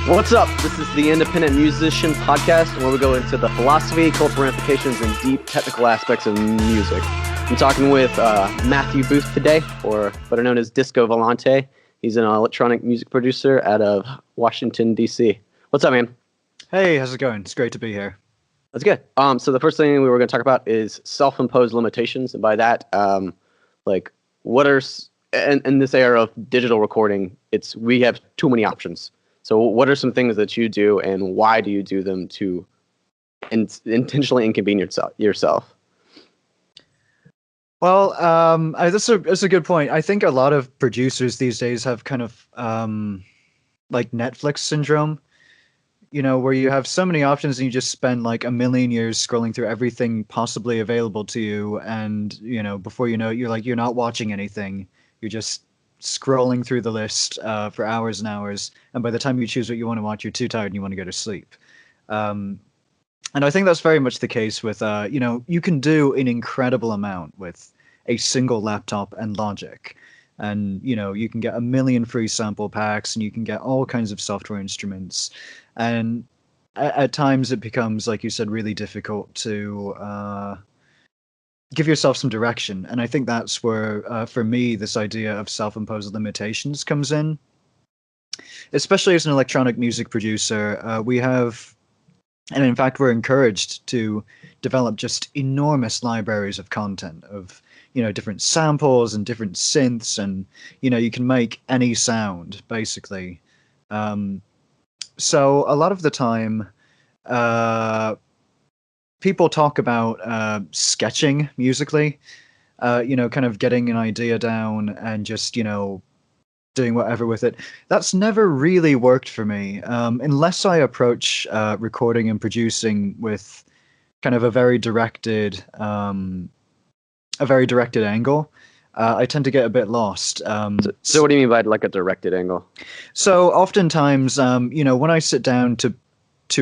What's up? This is the Independent Musician Podcast, where we go into the philosophy, cultural ramifications, and deep technical aspects of music. I'm talking with Matthew Booth today, or better known as Disqo Volante. He's an electronic music producer out of Washington, D.C. What's up, man? Hey, how's it going? It's great to be here. That's good. So the first thing we were going to talk about is self-imposed limitations, and by that, what are in this era of digital recording, we have too many options. So what are some things that you do, and why do you do them to intentionally inconvenience yourself? Well, that's a good point. I think a lot of producers these days have kind of like Netflix syndrome, where you have so many options and you just spend like a million years scrolling through everything possibly available to you. And, before you know it, you're not watching anything. You're just scrolling through the list for hours and hours, and by the time you choose what you want to watch, you're too tired and you want to go to sleep. And I think that's very much the case with you can do an incredible amount with a single laptop and Logic, and you can get a million free sample packs and you can get all kinds of software instruments, and at times it becomes, like you said, really difficult to give yourself some direction. And I think that's where, for me, this idea of self-imposed limitations comes in. Especially as an electronic music producer, we have, and in fact, we're encouraged to develop just enormous libraries of content of, different samples and different synths, and, you can make any sound, basically. So a lot of the time, people talk about sketching musically, kind of getting an idea down and just, doing whatever with it. That's never really worked for me, unless I approach recording and producing with kind of a very directed angle. I tend to get a bit lost. So what do you mean by like a directed angle? So oftentimes, when I sit down to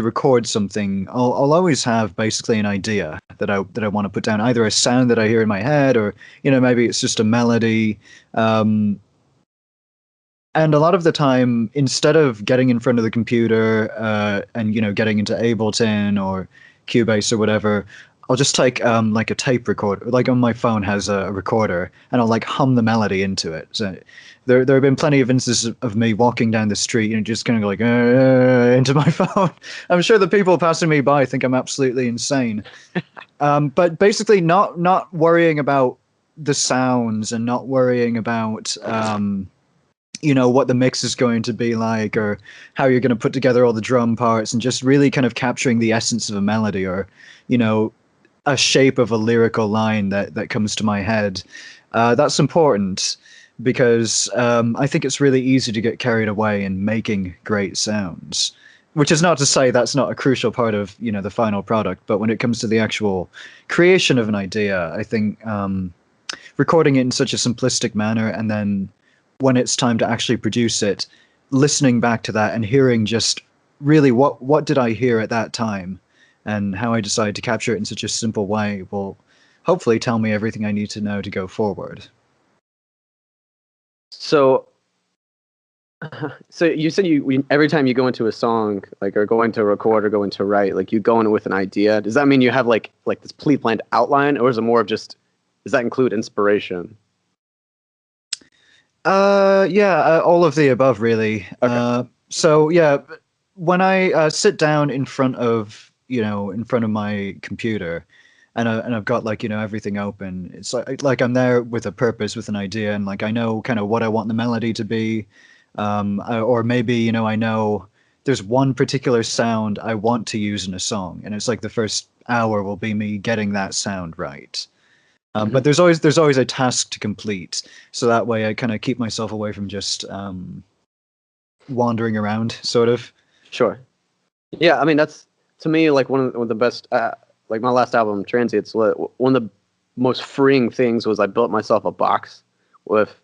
record something, I'll always have basically an idea that I want to put down, either a sound that I hear in my head, or maybe it's just a melody. And a lot of the time, instead of getting in front of the computer and getting into Ableton or Cubase or whatever, I'll just take like a tape recorder, like on my phone has a recorder, and I'll like hum the melody into it. So there have been plenty of instances of me walking down the street and just kind of like into my phone. I'm sure the people passing me by think I'm absolutely insane. But basically not worrying about the sounds and not worrying about what the mix is going to be like, or how you're going to put together all the drum parts, and just really kind of capturing the essence of a melody, or a shape of a lyrical line that comes to my head. That's important, because I think it's really easy to get carried away in making great sounds, which is not to say that's not a crucial part of the final product. But when it comes to the actual creation of an idea, I think recording it in such a simplistic manner, and then when it's time to actually produce it, listening back to that and hearing just really what did I hear at that time, and how I decide to capture it in such a simple way will hopefully tell me everything I need to know to go forward. So you said every time you go into a song, like, or go into record or go into write, like, you go in with an idea. Does that mean you have like this pre-planned outline, or is it more of just, does that include inspiration? All of the above, really. Okay. So yeah, when I sit down in front of my computer, and I've got everything open, it's like I'm there with a purpose, with an idea, and like I know kind of what I want the melody to be, or maybe I know there's one particular sound I want to use in a song, and it's like the first hour will be me getting that sound right. But there's always a task to complete, so that way I kind of keep myself away from just wandering around, sort of. Sure. Yeah, I mean, that's, to me, like one of the best, like my last album, Transients, one of the most freeing things was I built myself a box with,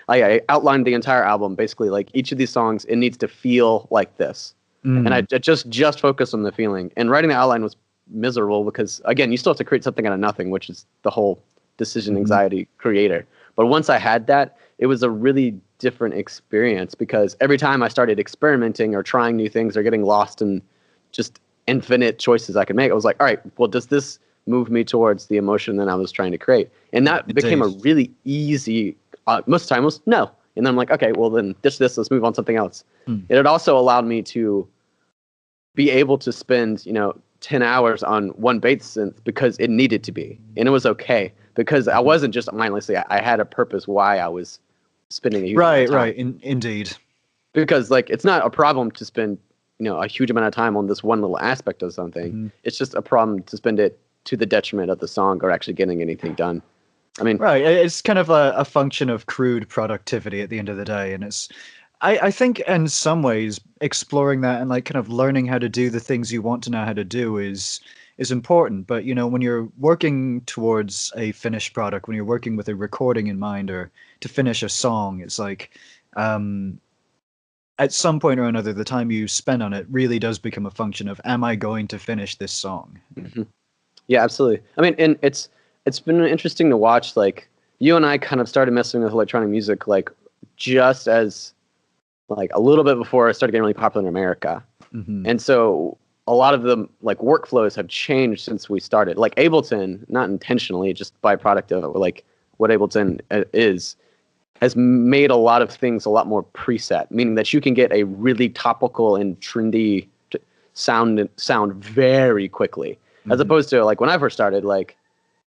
I outlined the entire album, basically, like each of these songs, it needs to feel like this. And I just focused on the feeling. And writing the outline was miserable because, again, you still have to create something out of nothing, which is the whole decision anxiety creator. But once I had that, it was a really different experience because every time I started experimenting or trying new things or getting lost in just infinite choices I could make, I was like, all right, well, does this move me towards the emotion that I was trying to create? And that became a really easy, most of the time was no. And then I'm like, okay, well then ditch this, let's move on to something else. It had also allowed me to be able to spend, 10 hours on one bass synth because it needed to be. And it was okay because I wasn't just mindlessly, I had a purpose why I was spending a huge amount of time. Right, indeed. Because like, it's not a problem to spend, a huge amount of time on this one little aspect of something. It's just a problem to spend it to the detriment of the song or actually getting anything done. I mean, right. It's kind of a function of crude productivity at the end of the day. And I think in some ways exploring that and like kind of learning how to do the things you want to know how to do is important. But, when you're working towards a finished product, when you're working with a recording in mind or to finish a song, it's like, at some point or another, the time you spend on it really does become a function of, am I going to finish this song? Yeah, absolutely. I mean, and it's been interesting to watch, like, you and I kind of started messing with electronic music, like, just as, like, a little bit before it started getting really popular in America. And so a lot of the, like, workflows have changed since we started. Like, Ableton, not intentionally, just byproduct of it, like, what Ableton is, has made a lot of things a lot more preset, meaning that you can get a really topical and trendy sound very quickly. As opposed to like when I first started, like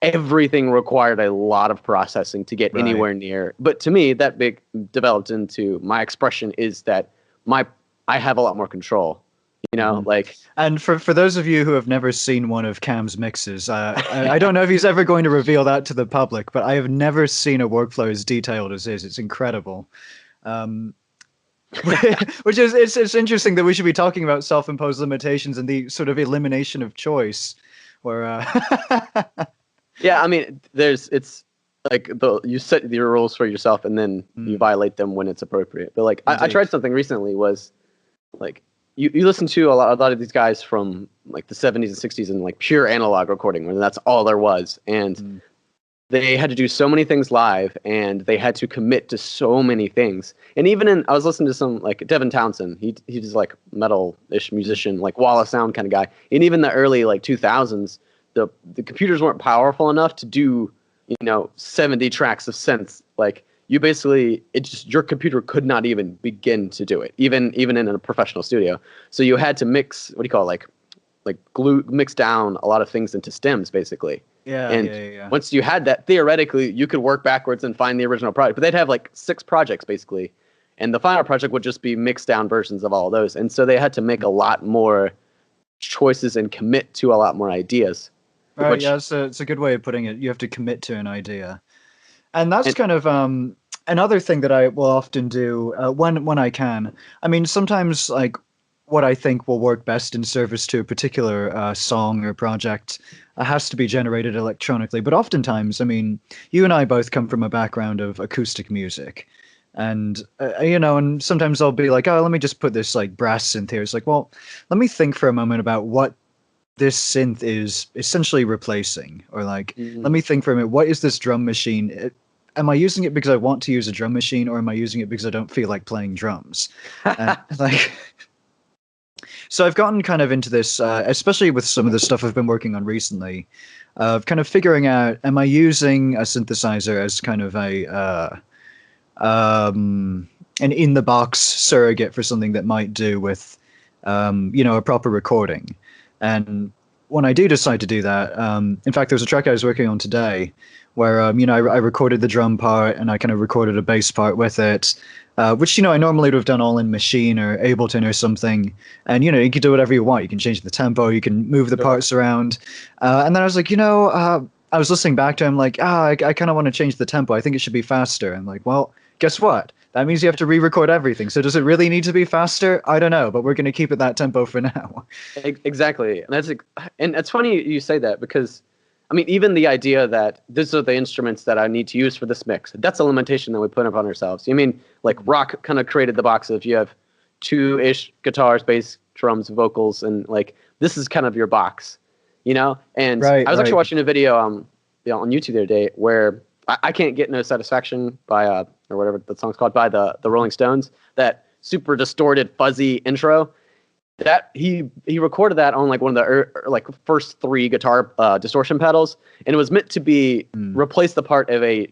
everything required a lot of processing to get anywhere near. But to me, that developed into my expression is that I have a lot more control. Like. And for those of you who have never seen one of Cam's mixes, I don't know if he's ever going to reveal that to the public, but I have never seen a workflow as detailed as his. It's incredible. Which is it's interesting that we should be talking about self-imposed limitations and the sort of elimination of choice, where yeah, I mean, it's like you set your rules for yourself and then you violate them when it's appropriate. But like I tried something recently was like you listen to a lot of these guys from like the 70s and 60s and like pure analog recording where that's all there was, and they had to do so many things live and they had to commit to so many things. And even I was listening to some like Devin Townsend, he's like metal-ish musician, like Wall of Sound kind of guy. And even the early like 2000s, the computers weren't powerful enough to do, 70 tracks of synths. Like you basically, your computer could not even begin to do it, even in a professional studio. So you had to mix, what do you call it, mix down a lot of things into stems basically. Yeah. Once you had that, theoretically, you could work backwards and find the original project. But they'd have like 6 projects basically, and the final project would just be mixed down versions of all of those. And so they had to make a lot more choices and commit to a lot more ideas. Right. Yeah, it's a good way of putting it. You have to commit to an idea, and that's kind of another thing that I will often do when I can. I mean, sometimes like what I think will work best in service to a particular song or project has to be generated electronically. But oftentimes, I mean, you and I both come from a background of acoustic music. And, and sometimes I'll be like, oh, let me just put this like brass synth here. It's like, well, let me think for a moment about what this synth is essentially replacing. Or like, let me think for a minute, what is this drum machine? Am I using it because I want to use a drum machine, or am I using it because I don't feel like playing drums? Like... So I've gotten kind of into this, especially with some of the stuff I've been working on recently, of kind of figuring out, am I using a synthesizer as kind of an in-the-box surrogate for something that might do with, a proper recording? And when I do decide to do that, in fact, there's a track I was working on today where, I recorded the drum part and I kind of recorded a bass part with it. Which, I normally would have done all in Machine or Ableton or something. And, you can do whatever you want. You can change the tempo, you can move the parts around. And then I was like, I was listening back to him like, I kind of want to change the tempo. I think it should be faster. I'm like, well, guess what? That means you have to re-record everything. So does it really need to be faster? I don't know, but we're going to keep it that tempo for now. Exactly. And it's funny you say that because, I mean, even the idea that these are the instruments that I need to use for this mix, that's a limitation that we put upon ourselves. I mean, like rock kind of created the box of you have 2-ish guitars, bass, drums, vocals, and like this is kind of your box, And I was actually watching a video on YouTube the other day where I can't get no satisfaction by or whatever the song's called by the Rolling Stones, that super distorted, fuzzy intro. That he recorded that on like one of the like first 3 guitar distortion pedals, and it was meant to be replace the part of a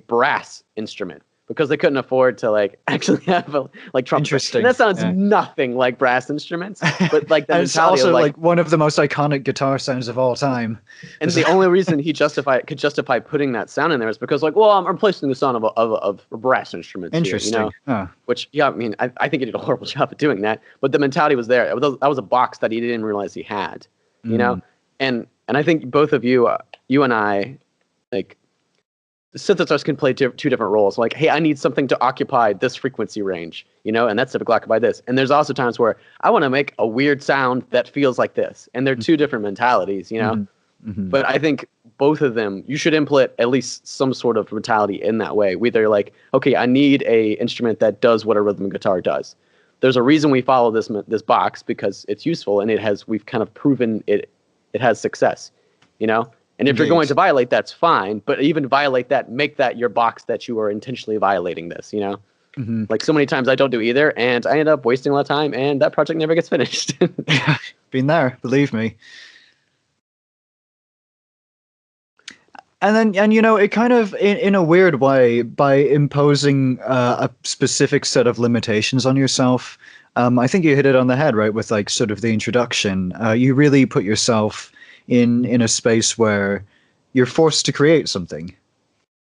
brass instrument, because they couldn't afford to like actually have a like trumpet. Interesting. And that sounds nothing like brass instruments, but like the and it's mentality also of like one of the most iconic guitar sounds of all time. and the only reason he could justify putting that sound in there is because like, well, I'm replacing the sound of a brass instrument. Interesting. Here, you know? Which, yeah, I mean, I think he did a horrible job of doing that, but the mentality was there. That was a box that he didn't realize he had, you know? And I think both of you, you and I, like, the synthesizers can play 2 different roles. Like, hey, I need something to occupy this frequency range, you know, and that's typically occupied this. And there's also times where I want to make a weird sound that feels like this. And they're 2 different mentalities, you know. But I think both of them, you should implement at least some sort of mentality in that way. Whether like, okay, I need a instrument that does what a rhythm guitar does. There's a reason we follow this box, because it's useful and we've kind of proven it has success, you know. And if you're going to violate, that's fine. But even violate that, make that your box that you are intentionally violating this, you know? Like so many times I don't do either, and I end up wasting a lot of time, and that project never gets finished. Been there, believe me. And then, you know, it kind of, in a weird way, by imposing a specific set of limitations on yourself, I think you hit it on the head, right? With like sort of the introduction, you really put yourself in a space where you're forced to create something.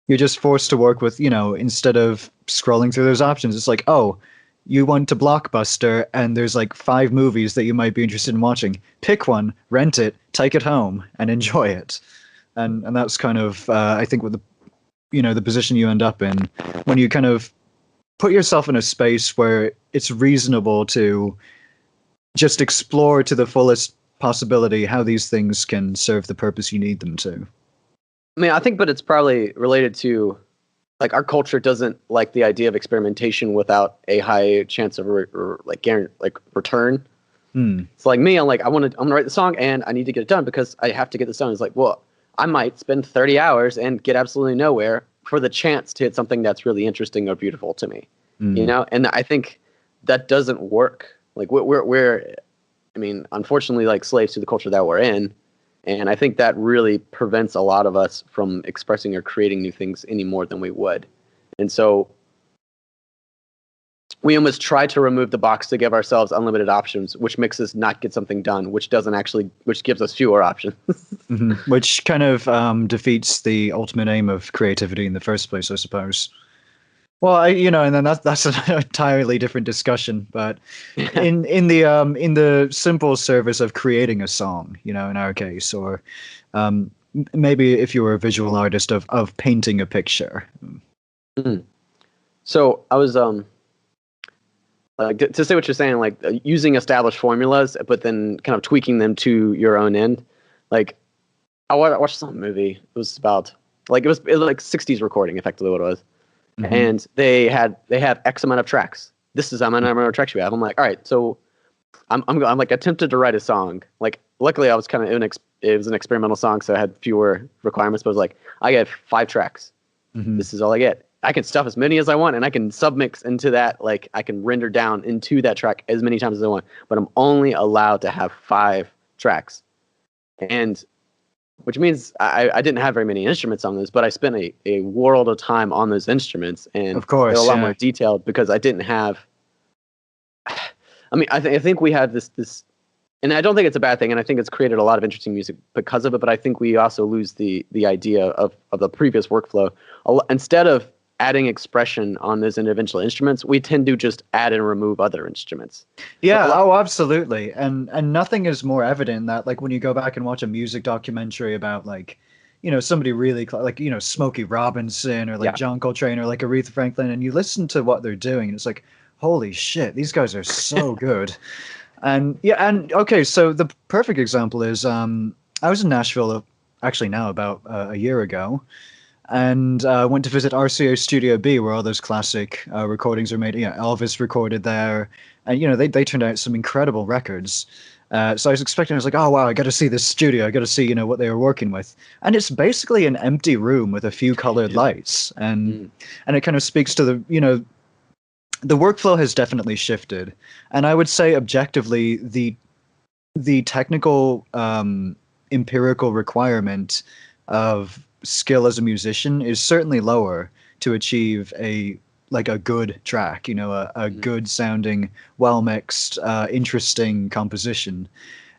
You're just forced to work with, you know, instead of scrolling through those options, it's like, oh, you went to Blockbuster and there's like 5 movies that you might be interested in watching. Pick one, rent it, take it home, and enjoy it. And that's kind of, I think, what the position you end up in when you kind of put yourself in a space where it's reasonable to just explore to the fullest possibility how these things can serve the purpose you need them to. I mean, I think, but it's probably related to, like, our culture doesn't like the idea of experimentation without a high chance of return. It's like me, I'm gonna write the song and I need to get it done because I have to get this done. It's like, well, I might spend 30 hours and get absolutely nowhere for the chance to hit something that's really interesting or beautiful to me, you know? And I think that doesn't work. Like we're I mean, unfortunately, like slaves to the culture that we're in. And I think that really prevents a lot of us from expressing or creating new things any more than we would. And so we almost try to remove the box to give ourselves unlimited options, which makes us not get something done, which gives us fewer options. Which kind of defeats the ultimate aim of creativity in the first place, I suppose. Well, and then that's an entirely different discussion. But in the simple service of creating a song, you know, in our case, or maybe if you were a visual artist of painting a picture. So I was to say what you're saying, like using established formulas, but then kind of tweaking them to your own end. Like I watched some movie. It was about it was like 60s recording, effectively what it was. And they have X amount of tracks. This is how many number of tracks you have. I'm like, all right, so I'm like attempted to write a song. Like, luckily I was kind of it was an experimental song, so I had fewer requirements. But I was like, I get 5 tracks. This is all I get. I can stuff as many as I want, and I can submix into that. Like, I can render down into that track as many times as I want. But I'm only allowed to have 5 tracks, and which means I didn't have very many instruments on those, but I spent a world of time on those instruments, and of course, they're a lot more detailed because I didn't have. I mean, I think we have this, and I don't think it's a bad thing, and I think it's created a lot of interesting music because of it. But I think we also lose the idea of the previous workflow. Instead of adding expression on those individual instruments, we tend to just add and remove other instruments. Yeah, absolutely. And nothing is more evident that, like, when you go back and watch a music documentary about, like, you know, somebody really like, you know, Smokey Robinson or like John Coltrane or like Aretha Franklin, and you listen to what they're doing and it's like, holy shit, these guys are so good. And okay, so the perfect example is I was in Nashville actually now about a year ago, and went to visit RCA Studio B, where all those classic recordings are made. Yeah, Elvis recorded there, and you know they turned out some incredible records. So I was expecting, I was like, oh wow, I got to see this studio. I got to see, what they were working with. And it's basically an empty room with a few colored lights, Mm. and it kind of speaks to the workflow has definitely shifted. And I would say objectively, the technical empirical requirement of skill as a musician is certainly lower to achieve a good track, a good sounding, well mixed, interesting composition.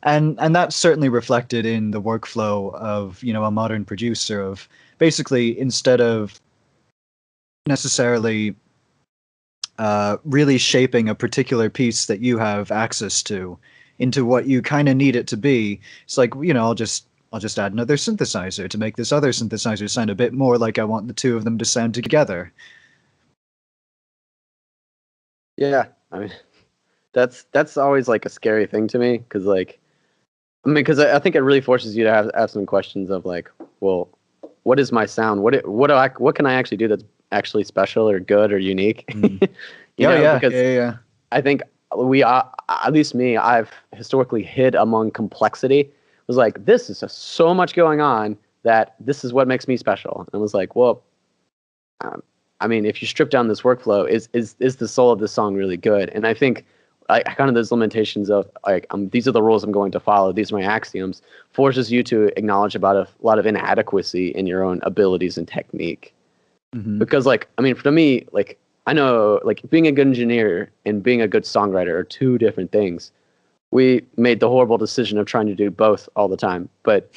And that's certainly reflected in the workflow of, a modern producer, of basically, instead of necessarily really shaping a particular piece that you have access to into what you kind of need it to be. It's like, I'll just add another synthesizer to make this other synthesizer sound a bit more like I want the two of them to sound together. Yeah, I mean, that's always like a scary thing to me because like I mean because I think it really forces you to have some questions of like, well, what is my sound? What can I actually do that's actually special or good or unique? Mm. You Oh know, yeah, because yeah, yeah. I think we are, at least me, I've historically hid among complexity. It was like, this is just so much going on that this is what makes me special. And I was like, well, um, I mean, if you strip down this workflow, is the soul of this song really good? And I think I kind of those limitations of like, these are the rules I'm going to follow. These are my axioms. Forces you to acknowledge about a lot of inadequacy in your own abilities and technique. Hmm. Because like, I mean, for me, like I know like being a good engineer and being a good songwriter are two different things. We made the horrible decision of trying to do both all the time. But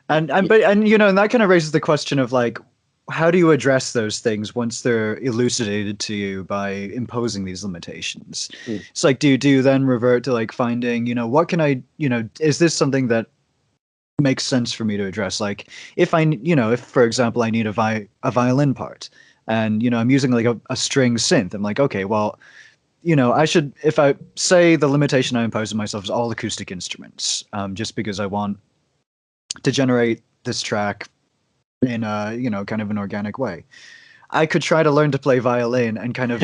And that kind of raises the question of like, how do you address those things once they're elucidated to you by imposing these limitations? mm, It's like, do you then revert to like finding, what can I, is this something that makes sense for me to address? Like, if for example I need a violin part, and I'm using like a string synth, I'm like, okay, well, I should, if I say the limitation I impose on myself is all acoustic instruments, just because I want to generate this track in a kind of an organic way. I could try to learn to play violin and kind of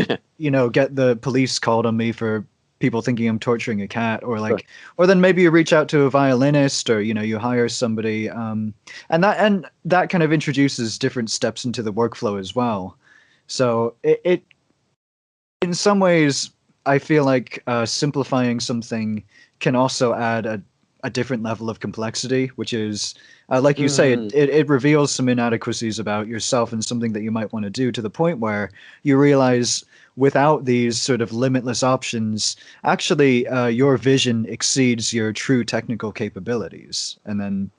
get the police called on me for people thinking I'm torturing a cat, or sure. like, or then maybe you reach out to a violinist, or you hire somebody, and that kind of introduces different steps into the workflow as well. So it in some ways, I feel like simplifying something can also add a different level of complexity, which is, like you say, Mm, it reveals some inadequacies about yourself and something that you might want to do, to the point where you realize without these sort of limitless options, actually, your vision exceeds your true technical capabilities. And then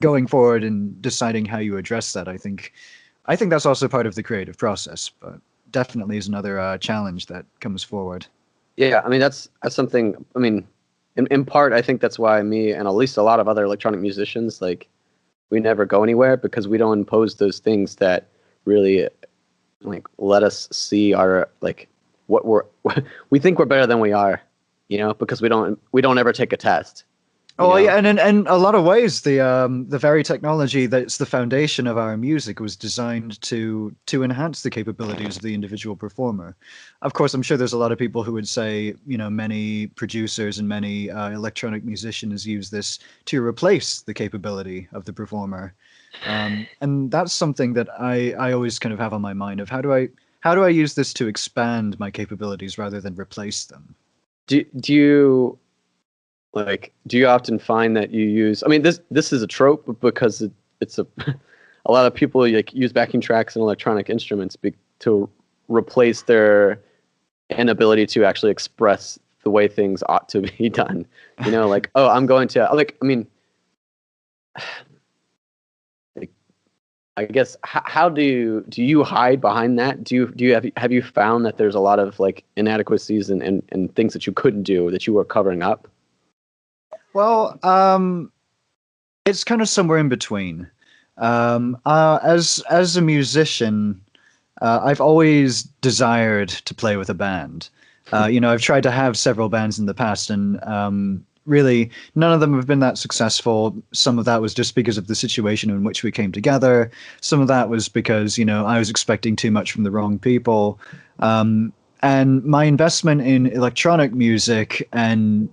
going forward and deciding how you address that, I think that's also part of the creative process, but definitely is another challenge that comes forward. yeah, I mean that's something. I mean, in part, I think that's why me and at least a lot of other electronic musicians like we never go anywhere because we don't impose those things that really like let us see our like what we're we think we're better than we are, because we don't ever take a test, you Oh know. yeah, and in a lot of ways, the very technology that's the foundation of our music was designed to enhance the capabilities of the individual performer. Of course, I'm sure there's a lot of people who would say, many producers and many electronic musicians use this to replace the capability of the performer, and that's something that I always kind of have on my mind of how do I use this to expand my capabilities rather than replace them. Do you do you often find that you use, I mean, this is a trope because it's a a lot of people like use backing tracks and electronic instruments to replace their inability to actually express the way things ought to be done. Like, oh, I'm going to like, I mean, like, I guess how do you hide behind that? Do you have you found that there's a lot of like inadequacies and things that you couldn't do that you were covering up? Well, it's kind of somewhere in between. As a musician, I've always desired to play with a band. I've tried to have several bands in the past, and really none of them have been that successful. Some of that was just because of the situation in which we came together. Some of that was because I was expecting too much from the wrong people. And my investment in electronic music and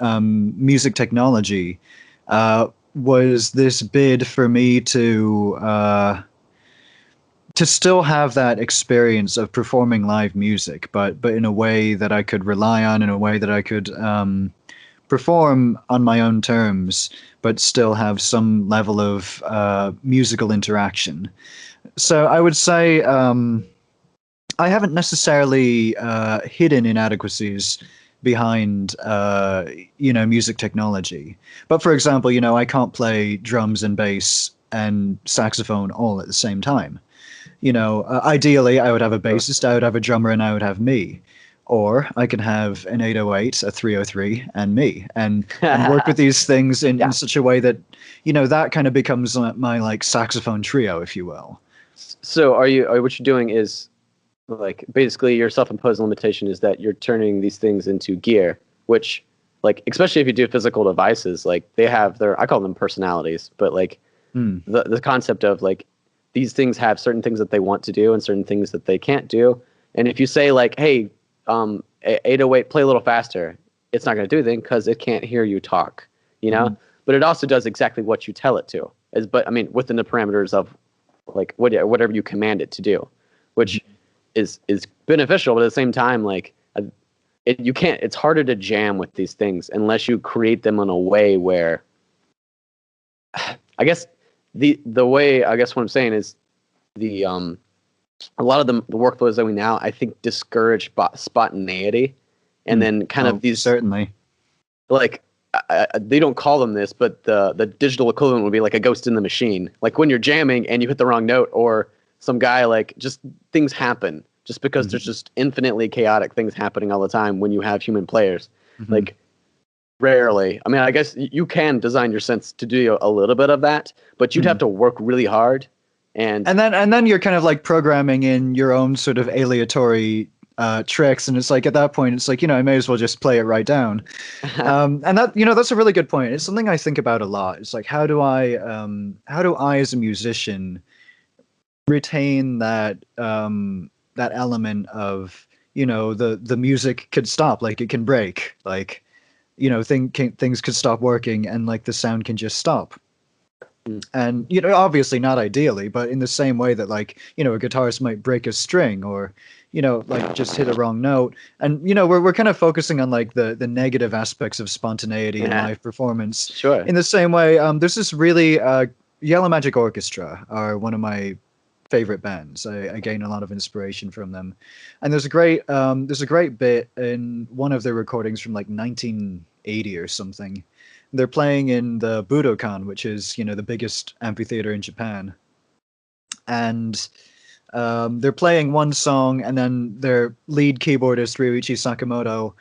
music technology was this bid for me to still have that experience of performing live music, but in a way that I could rely on, in a way that I could perform on my own terms, but still have some level of musical interaction. So I would say I haven't necessarily hidden inadequacies behind music technology. But for example, I can't play drums and bass and saxophone all at the same time. Ideally, I would have a bassist, I would have a drummer, and I would have me. Or I can have an 808, a 303, and me, and work with these things in such a way that, that kind of becomes my like saxophone trio, if you will. So what you're doing is like basically your self-imposed limitation is that you're turning these things into gear, which like especially if you do physical devices, like they have I call them personalities, but like the concept of like these things have certain things that they want to do and certain things that they can't do. And if you say like, hey, 808, play a little faster, it's not going to do anything because it can't hear you talk, But it also does exactly what you tell it to. But I mean, within the parameters of like whatever you command it to do, which is beneficial, but at the same time, like you can't. It's harder to jam with these things unless you create them in a way where, I guess the way I guess what I'm saying is a lot of the workflows that we now I think discourage spontaneity, and then kind of these certainly like they don't call them this, but the digital equivalent would be like a ghost in the machine, like when you're jamming and you hit the wrong note, or some guy like just things happen just because there's just infinitely chaotic things happening all the time when you have human players. Like rarely. I mean, I guess you can design your synths to do a little bit of that, but you'd have to work really hard. And then you're kind of like programming in your own sort of aleatory tricks, and it's like at that point it's like I may as well just play it right down. And that that's a really good point. It's something I think about a lot. It's like how do I as a musician retain that that element of the music could stop, like it can break, like things could stop working and like the sound can just stop. And obviously not ideally, but in the same way that like a guitarist might break a string, or like just hit a wrong note. And we're kind of focusing on like the negative aspects of spontaneity in live performance. Sure. In the same way, there's this really Yellow Magic Orchestra are one of my favorite bands. I gain a lot of inspiration from them. And there's a great bit in one of their recordings from like 1980 or something. They're playing in the Budokan, which is the biggest amphitheater in Japan, and they're playing one song, and then their lead keyboardist Ryuichi Sakamoto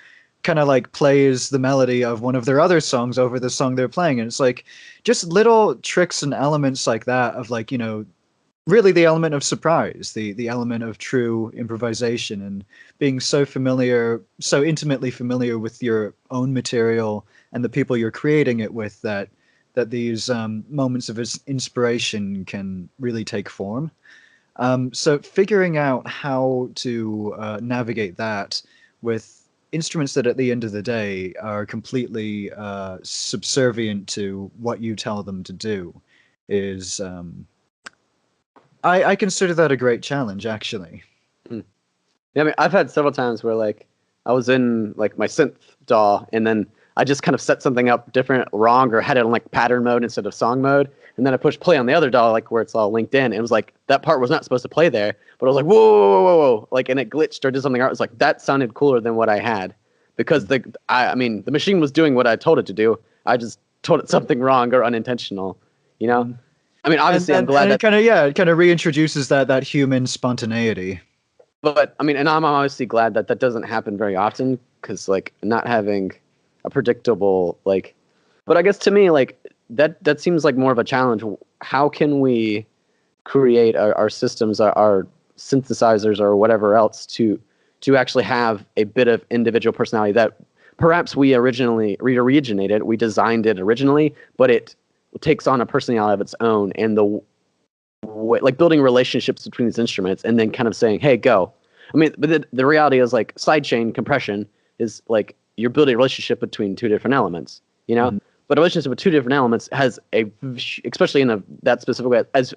kind of like plays the melody of one of their other songs over the song they're playing, and it's like just little tricks and elements like that of like really the element of surprise, the element of true improvisation, and being so intimately familiar with your own material and the people you're creating it with, that these moments of inspiration can really take form. So figuring out how to navigate that with instruments that at the end of the day are completely subservient to what you tell them to do is I consider that a great challenge, actually. Yeah, I mean, I've had several times where like I was in like my synth DAW, and then I just kind of set something up wrong, or had it on like pattern mode instead of song mode, and then I pushed play on the other DAW, like where it's all linked in, and it was like that part was not supposed to play there, but I was like whoa, whoa, whoa, whoa, like, and it glitched or did something else. It was like that sounded cooler than what I had, because I mean the machine was doing what I told it to do. I just told it something wrong or unintentional, I mean, obviously, I'm glad that it kind of reintroduces that human spontaneity. But I mean, and I'm obviously glad that doesn't happen very often, because like not having a predictable like. But I guess to me, like that seems like more of a challenge. How can we create our systems, our synthesizers, or whatever else to actually have a bit of individual personality that perhaps we originated, we designed it originally, but it takes on a personality of its own, and like building relationships between these instruments, and then kind of saying, hey, go. I mean, but the reality is like sidechain compression is like you're building a relationship between two different elements, you know. Mhm. But a relationship with two different elements has especially in that specific way, has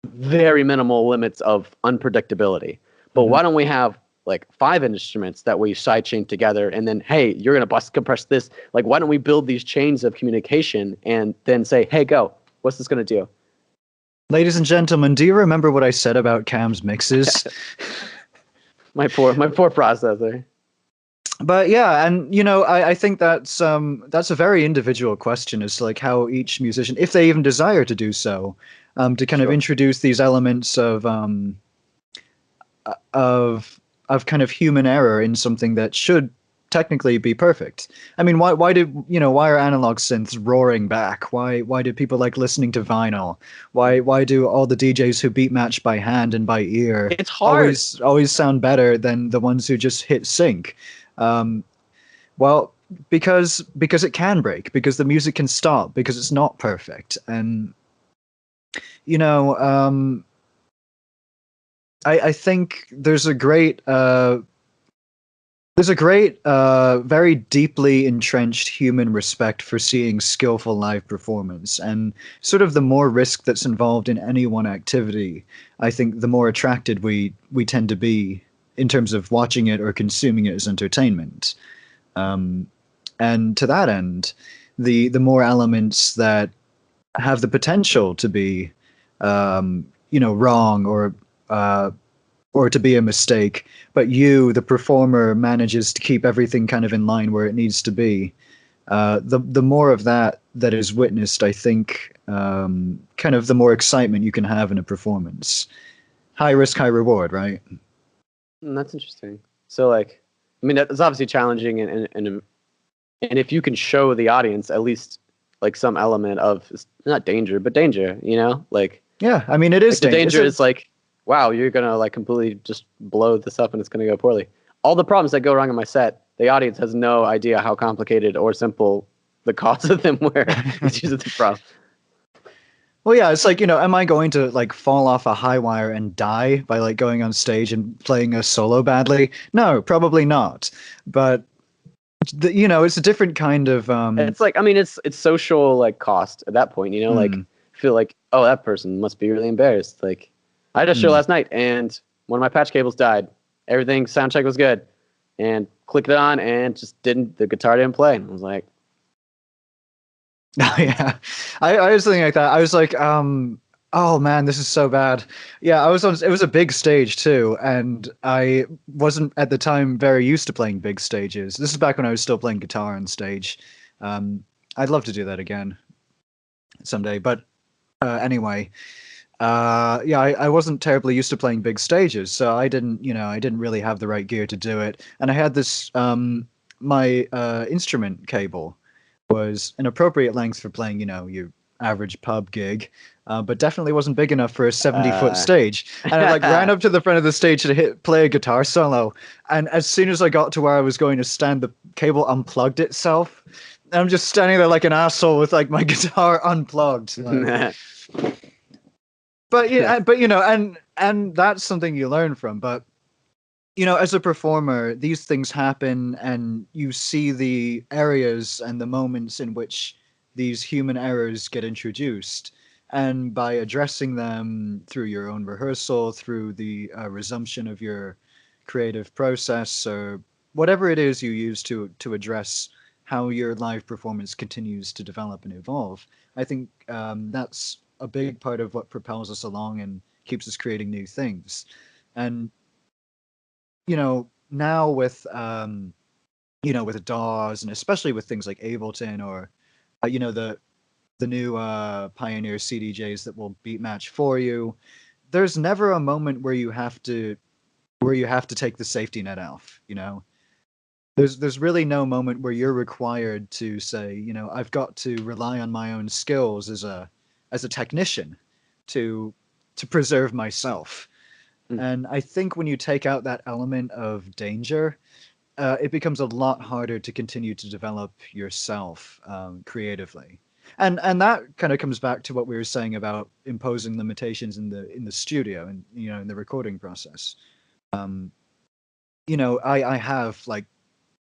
very minimal limits of unpredictability. But why don't we have like 5 instruments that we sidechain together, and then, hey, you're gonna bus compress this. Like, why don't we build these chains of communication and then say, hey, go, what's this gonna do? Ladies and gentlemen, do you remember what I said about Cam's mixes? My poor processor. But yeah, and I think that's a very individual question as to like how each musician, if they even desire to do so, to kind of Sure. introduce these elements of kind of human error in something that should technically be perfect. I mean, why are analog synths roaring back? Why do people like listening to vinyl? Why do all the DJs who beat match by hand and by ear It's hard. always sound better than the ones who just hit sync? Um, well, because it can break, because the music can stop, because it's not perfect, and you know, I think there's a great, very deeply entrenched human respect for seeing skillful live performance, and sort of the more risk that's involved in any one activity, I think the more attracted we tend to be in terms of watching it or consuming it as entertainment. Um, and to that end, the more elements that have the potential to be, wrong or to be a mistake, but you, the performer, manages to keep everything kind of in line where it needs to be. The more of that is witnessed, I think, kind of the more excitement you can have in a performance. High risk, high reward, right? That's interesting. So, like, I mean, that's obviously challenging, and if you can show the audience at least like some element of not danger, but danger, you know, Yeah, I mean, it is like the danger dangerous. is like, wow, you're gonna like completely just blow this up and it's gonna go poorly. All the problems that go wrong in my set, the audience has no idea how complicated or simple the cause of them were. It's usually the problem. Well, yeah, it's like, am I going to like fall off a high wire and die by like going on stage and playing a solo badly? No, probably not. But it's a different kind of It's like, I mean, it's social like cost at that point, you know, like hmm, feel like, oh, that person must be really embarrassed. Like, I had a show hmm. last night and one of my patch cables died. Everything sound check was good, and clicked it on and just didn't. The guitar didn't play. And I was like, Yeah, I was thinking like that. I was like, oh man, this is so bad. Yeah, it was a big stage too, and I wasn't at the time very used to playing big stages. This is back when I was still playing guitar on stage. I'd love to do that again someday, but anyway, yeah, I wasn't terribly used to playing big stages, so I didn't really have the right gear to do it, and I had this my instrument cable was an appropriate length for playing, your average pub gig, but definitely wasn't big enough for a 70-foot stage. And I like ran up to the front of the stage to play a guitar solo. And as soon as I got to where I was going to stand, the cable unplugged itself. And I'm just standing there like an asshole with like my guitar unplugged. Like. But yeah, and that's something you learn from. But as a performer, these things happen, and you see the areas and the moments in which these human errors get introduced. And by addressing them through your own rehearsal, through the resumption of your creative process, or whatever it is you use to address how your live performance continues to develop and evolve, I think that's a big part of what propels us along and keeps us creating new things. And now with with DAWs and especially with things like Ableton or the new Pioneer CDJs that will beat match for you, there's never a moment where you have to take the safety net off. There's really no moment where you're required to say, I've got to rely on my own skills as a technician to preserve myself. Mm. And I think when you take out that element of danger, it becomes a lot harder to continue to develop yourself creatively. And that kind of comes back to what we were saying about imposing limitations in the studio and in the recording process. I have like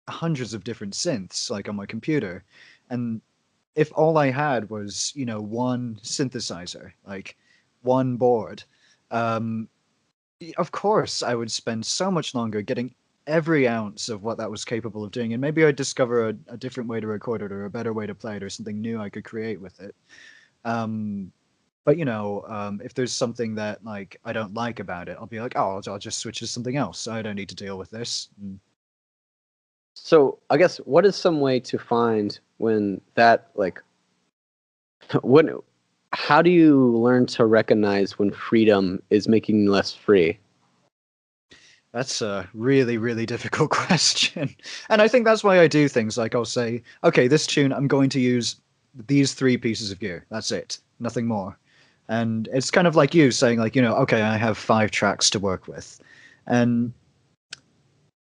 hundreds of different synths like on my computer, and if all I had was, one synthesizer, like one board, um, of course I would spend so much longer getting every ounce of what that was capable of doing, and maybe I'd discover a different way to record it or a better way to play it or something new I could create with it. Um, but if there's something that like I don't like about it, I'll be like, oh, I'll just switch to something else. I don't need to deal with this. So I guess what is some way to find when that like when how do you learn to recognize when freedom is making you less free? That's a really, really difficult question. And I think that's why I do things like I'll say, okay, this tune, I'm going to use these three pieces of gear. That's it. Nothing more. And it's kind of like you saying, like, okay, I have 5 tracks to work with. And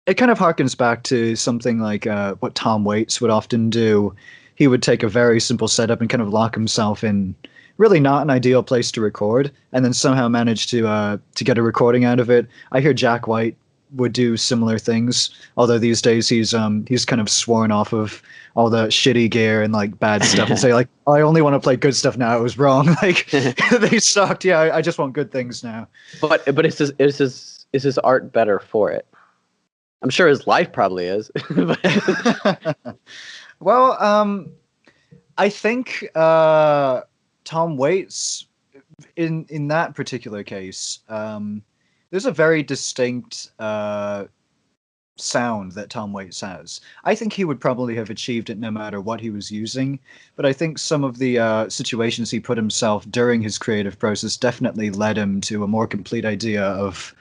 it kind of harkens back to something like what Tom Waits would often do. He would take a very simple setup and kind of lock himself in really not an ideal place to record, and then somehow manage to get a recording out of it. I hear Jack White would do similar things, although these days he's kind of sworn off of all the shitty gear and like bad stuff and say like, I only want to play good stuff now. It was wrong. Like they sucked. Yeah, I just want good things now. But is his art better for it? I'm sure his life probably is. Well, I think Tom Waits in that particular case, there's a very distinct sound that Tom Waits has. I think he would probably have achieved it no matter what he was using, but I think some of the situations he put himself during his creative process definitely led him to a more complete idea of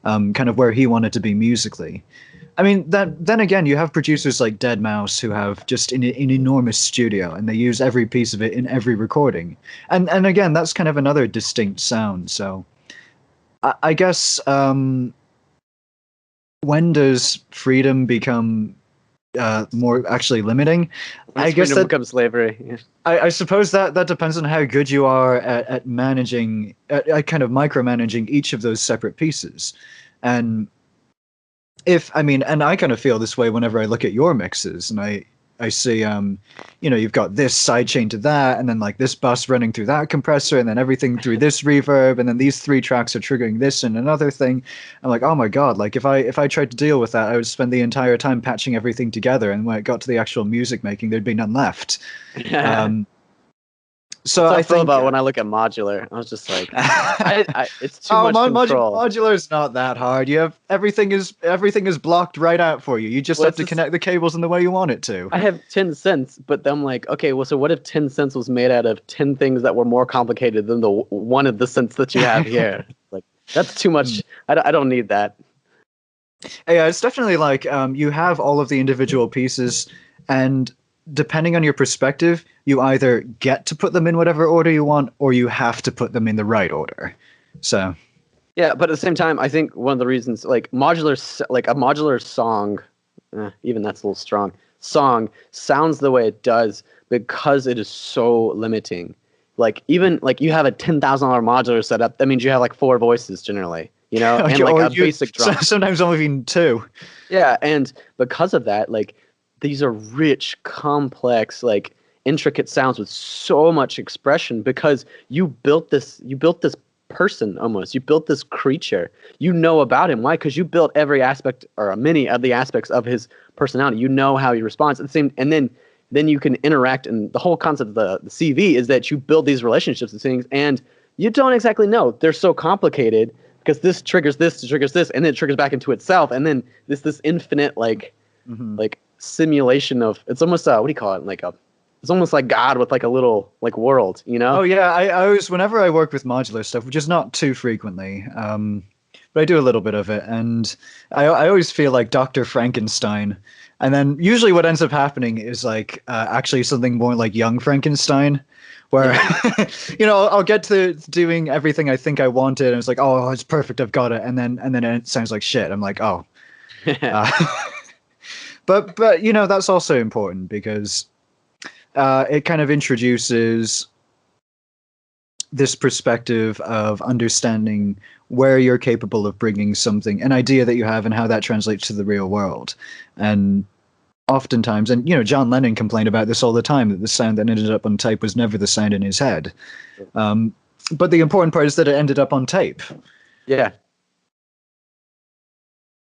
kind of where he wanted to be musically. I mean, then again, you have producers like Dead Mouse who have just an enormous studio, and they use every piece of it in every recording. And again, that's kind of another distinct sound. So I guess when does freedom become more actually limiting? I guess freedom becomes slavery. Yeah. I suppose that depends on how good you are at managing, at kind of micromanaging each of those separate pieces. And and I kind of feel this way whenever I look at your mixes, and I see, you've got this sidechain to that, and then like this bus running through that compressor, and then everything through this reverb, and then these 3 tracks are triggering this and another thing. I'm like, oh my god! Like if I tried to deal with that, I would spend the entire time patching everything together, and when it got to the actual music making, there'd be none left. So I feel think about when I look at modular. I was just like, it's too much control. Modular is not that hard. You have everything is blocked right out for you. You just have to connect the cables in the way you want it to. I have 10 cents, but I'm like, okay, well, so what if 10 cents was made out of 10 things that were more complicated than the one of the cents that you have here? Like, that's too much. I don't need that. Yeah, it's definitely like you have all of the individual pieces, and depending on your perspective, you either get to put them in whatever order you want, or you have to put them in the right order. So, yeah, but at the same time, I think one of the reasons, like a modular song, even that's a little strong. Song sounds the way it does because it is so limiting. Like even like you have a $10,000 modular setup, that means you have like 4 voices generally, and like a basic drum. Sometimes only even 2. Yeah, and because of that, like, these are rich, complex, like intricate sounds with so much expression because you built this person almost. You built this creature. You know about him. Why? Because you built every aspect or many of the aspects of his personality. You know how he responds. At the same, and then you can interact. And the whole concept of the CV is that you build these relationships and things, and you don't exactly know. They're so complicated because this triggers this, and then it triggers back into itself, and then this infinite like simulation of, it's almost what do you call it, like it's almost like God with like a little like world, Oh yeah, I always, whenever I work with modular stuff, which is not too frequently, but I do a little bit of it, and I always feel like Dr. Frankenstein, and then usually what ends up happening is like actually something more like Young Frankenstein, where I'll get to doing everything I think I wanted, and it's like, oh, it's perfect, I've got it, and then it sounds like shit. I'm like, oh. But that's also important because it kind of introduces this perspective of understanding where you're capable of bringing something, an idea that you have, and how that translates to the real world. And oftentimes, and John Lennon complained about this all the time, that the sound that ended up on tape was never the sound in his head. But the important part is that it ended up on tape. Yeah.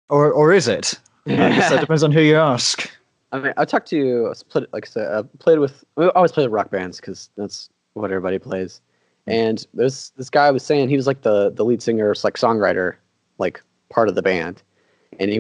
Or is it? I guess that depends on who you ask. I mean, I talked to, like I said, I always play with rock bands because that's what everybody plays. And there's this guy was saying he was like the lead singer, like songwriter, like part of the band. And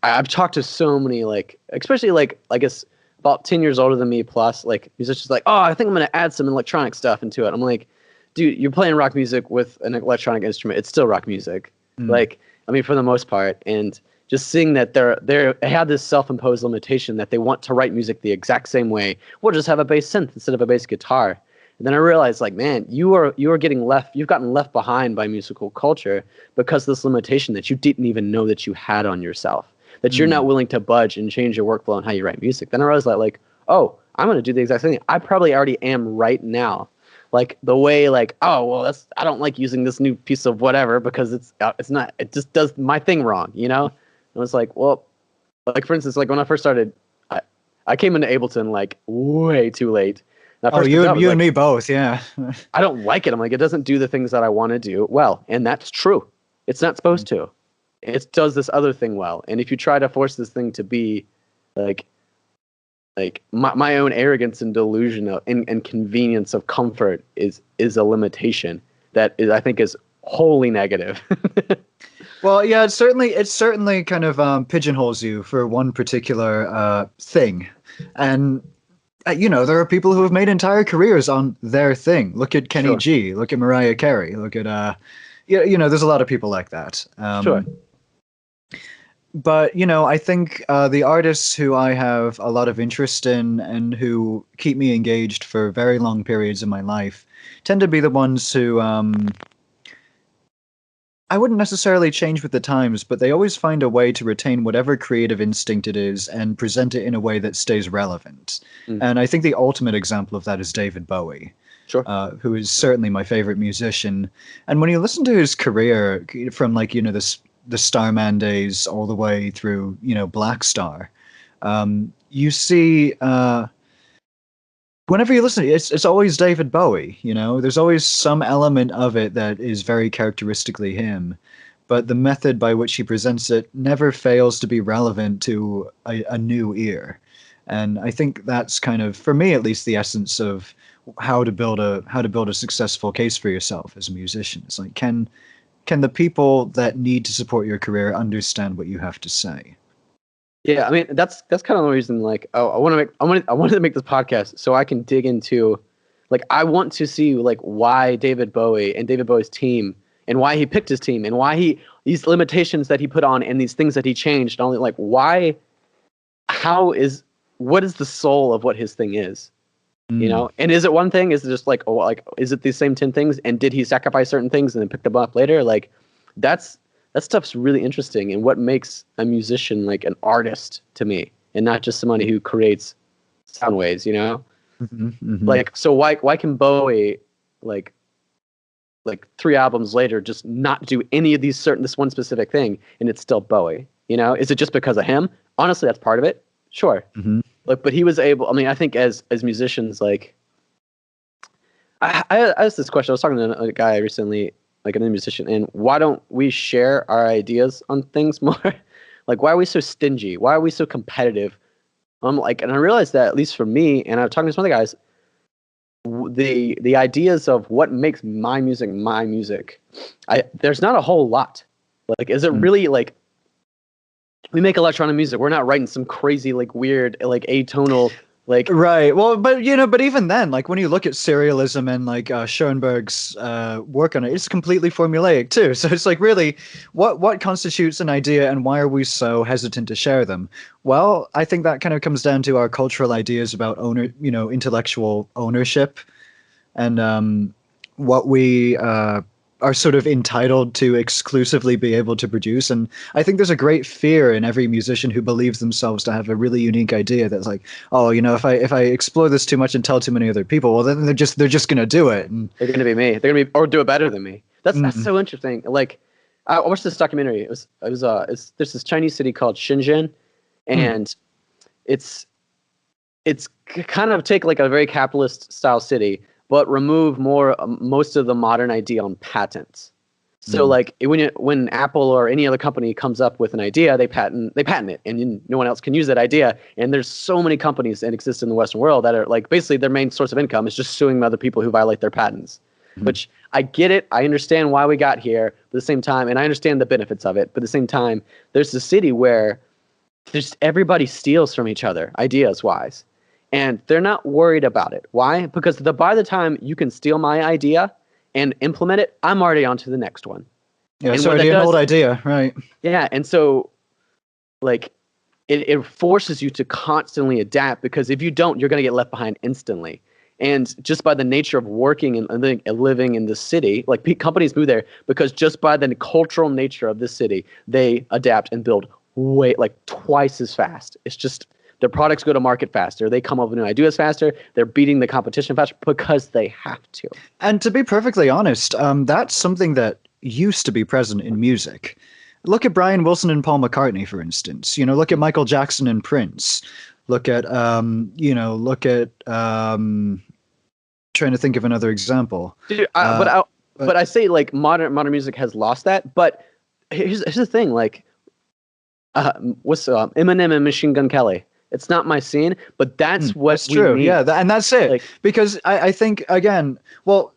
I've talked to so many, like, especially like, I guess about 10 years older than me plus, like musicians like, oh, I think I'm going to add some electronic stuff into it. I'm like, dude, you're playing rock music with an electronic instrument. It's still rock music. Like, I mean, for the most part. And just seeing that they have this self-imposed limitation that they want to write music the exact same way. We'll just have a bass synth instead of a bass guitar. And then I realized, like, man, you've gotten left behind by musical culture because of this limitation that you didn't even know that you had on yourself, that you're not willing to budge and change your workflow and how you write music. Then I realized that, like, oh, I'm going to do the exact same thing. I probably already am right now. Like the way, like, oh, well, I don't like using this new piece of whatever because it just does my thing wrong, you know? And it's like, well, like, for instance, like when I first started, I came into Ableton like way too late. You and me both, yeah. I don't like it. I'm like, it doesn't do the things that I want to do well. And that's true. It's not supposed to. It does this other thing well. And if you try to force this thing to be like my own arrogance and delusion and convenience of comfort is a limitation that I think is wholly negative. Well, yeah, it certainly kind of pigeonholes you for one particular thing. And there are people who have made entire careers on their thing. Look at Kenny G. Look at Mariah Carey. Look at there's a lot of people like that. Sure. But I think the artists who I have a lot of interest in and who keep me engaged for very long periods of my life tend to be the ones who I wouldn't necessarily change with the times, but they always find a way to retain whatever creative instinct it is and present it in a way that stays relevant. And I think the ultimate example of that is David Bowie, who is certainly my favorite musician. And when you listen to his career from the Starman days all the way through, Black Star, you see whenever you listen, it's always David Bowie, there's always some element of it that is very characteristically him, but the method by which he presents it never fails to be relevant to a new ear. And I think that's kind of, for me at least, the essence of how to build a successful case for yourself as a musician. It's like, can the people that need to support your career understand what you have to say? Yeah, I mean that's kind of the reason. Like, oh, I wanted to make this podcast so I can dig into, like, I want to see like why David Bowie and David Bowie's team and why he picked his team and why these limitations that he put on and these things that he changed. Only like what is the soul of what his thing is, And is it one thing? Is it just like, is it these same 10 things? And did he sacrifice certain things and then pick them up later? Like, that stuff's really interesting, and what makes a musician like an artist to me, and not just somebody who creates sound waves, Like, so why can Bowie like 3 albums later just not do any of this one specific thing, and it's still Bowie? Is it just because of him? Honestly, that's part of it. Sure, but he was able. I mean, I think as musicians, like, I asked this question. I was talking to a guy recently, like another musician, and why don't we share our ideas on things more? Like, why are we so stingy? Why are we so competitive? And I realized that, at least for me, and I was talking to some other guys, the ideas of what makes my music, there's not a whole lot. Like, is it really like, we make electronic music, we're not writing some crazy, like, weird, like, atonal, like, right. Well, but even then, like, when you look at serialism and like Schoenberg's work on it, it's completely formulaic too. So it's like, really, what constitutes an idea, and why are we so hesitant to share them? Well, I think that kind of comes down to our cultural ideas about intellectual ownership, and what we are sort of entitled to exclusively be able to produce. And I think there's a great fear in every musician who believes themselves to have a really unique idea that's like, oh, if I explore this too much and tell too many other people, well, then they're just going to do it. And they're going to be me. They're going to be, or do it better than me. That's so interesting. Like, I watched this documentary. There's this Chinese city called Shenzhen, and it's kind of take like a very capitalist style city, but remove most of the modern idea on patents. So like when Apple or any other company comes up with an idea, they patent it, and no one else can use that idea. And there's so many companies that exist in the Western world that are like basically their main source of income is just suing other people who violate their patents. Which I get it, I understand why we got here, but at the same time, and I understand the benefits of it, but at the same time, there's a city where just everybody steals from each other, ideas wise, and they're not worried about it. Why? Because by the time you can steal my idea and implement it, I'm already on to the next one. Yeah, it's already an old idea, right? Yeah, and so like it forces you to constantly adapt, because if you don't, you're going to get left behind instantly. And just by the nature of working and living in the city, like companies move there because just by the cultural nature of this city, they adapt and build like twice as fast. It's just their products go to market faster. They come up with new ideas faster. They're beating the competition faster because they have to. And to be perfectly honest, that's something that used to be present in music. Look at Brian Wilson and Paul McCartney, for instance. Look at Michael Jackson and Prince. Look at trying to think of another example. Dude, but I say like modern music has lost that. But here's the thing, like, what's Eminem and Machine Gun Kelly? It's not my scene, but that's what's true. Need. Yeah, and that's it. Like, because I think again, well,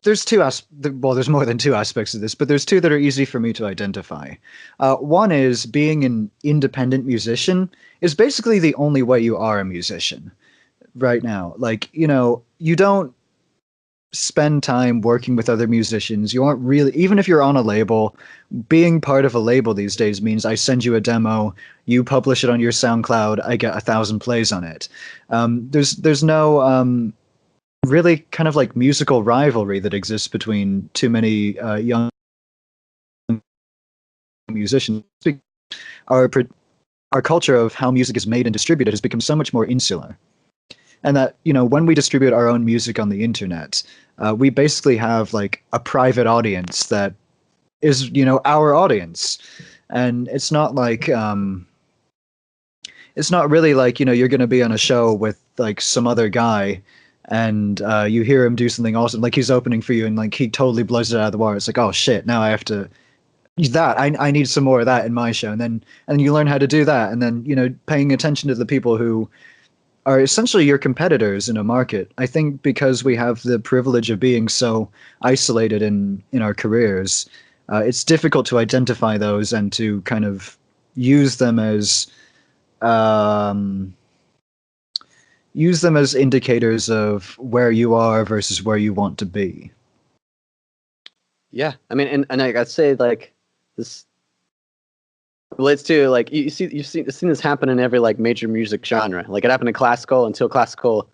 there's there's more than two aspects of this, but there's two that are easy for me to identify. One is being an independent musician is basically the only way you are a musician right now. Like, you don't spend time working with other musicians. You aren't really, even if you're on a label, being part of a label these days means I send you a demo, you publish it on your SoundCloud, I get 1,000 plays on it. There's no really kind of like musical rivalry that exists between too many young musicians. Our culture of how music is made and distributed has become so much more insular. And that, when we distribute our own music on the internet, we basically have like a private audience that is, our audience. And it's not like, it's not really like, you're going to be on a show with like some other guy and you hear him do something awesome. Like he's opening for you and like he totally blows it out of the water. It's like, oh shit, now I have to use that. I need some more of that in my show. And then you learn how to do that. And then, paying attention to the people who are essentially your competitors in a market. I think because we have the privilege of being so isolated in our careers, it's difficult to identify those and to kind of use them as indicators of where you are versus where you want to be. Yeah, I mean, and I'd say like this relates to like you've seen this happen in every like major music genre. Like it happened in classical until classical.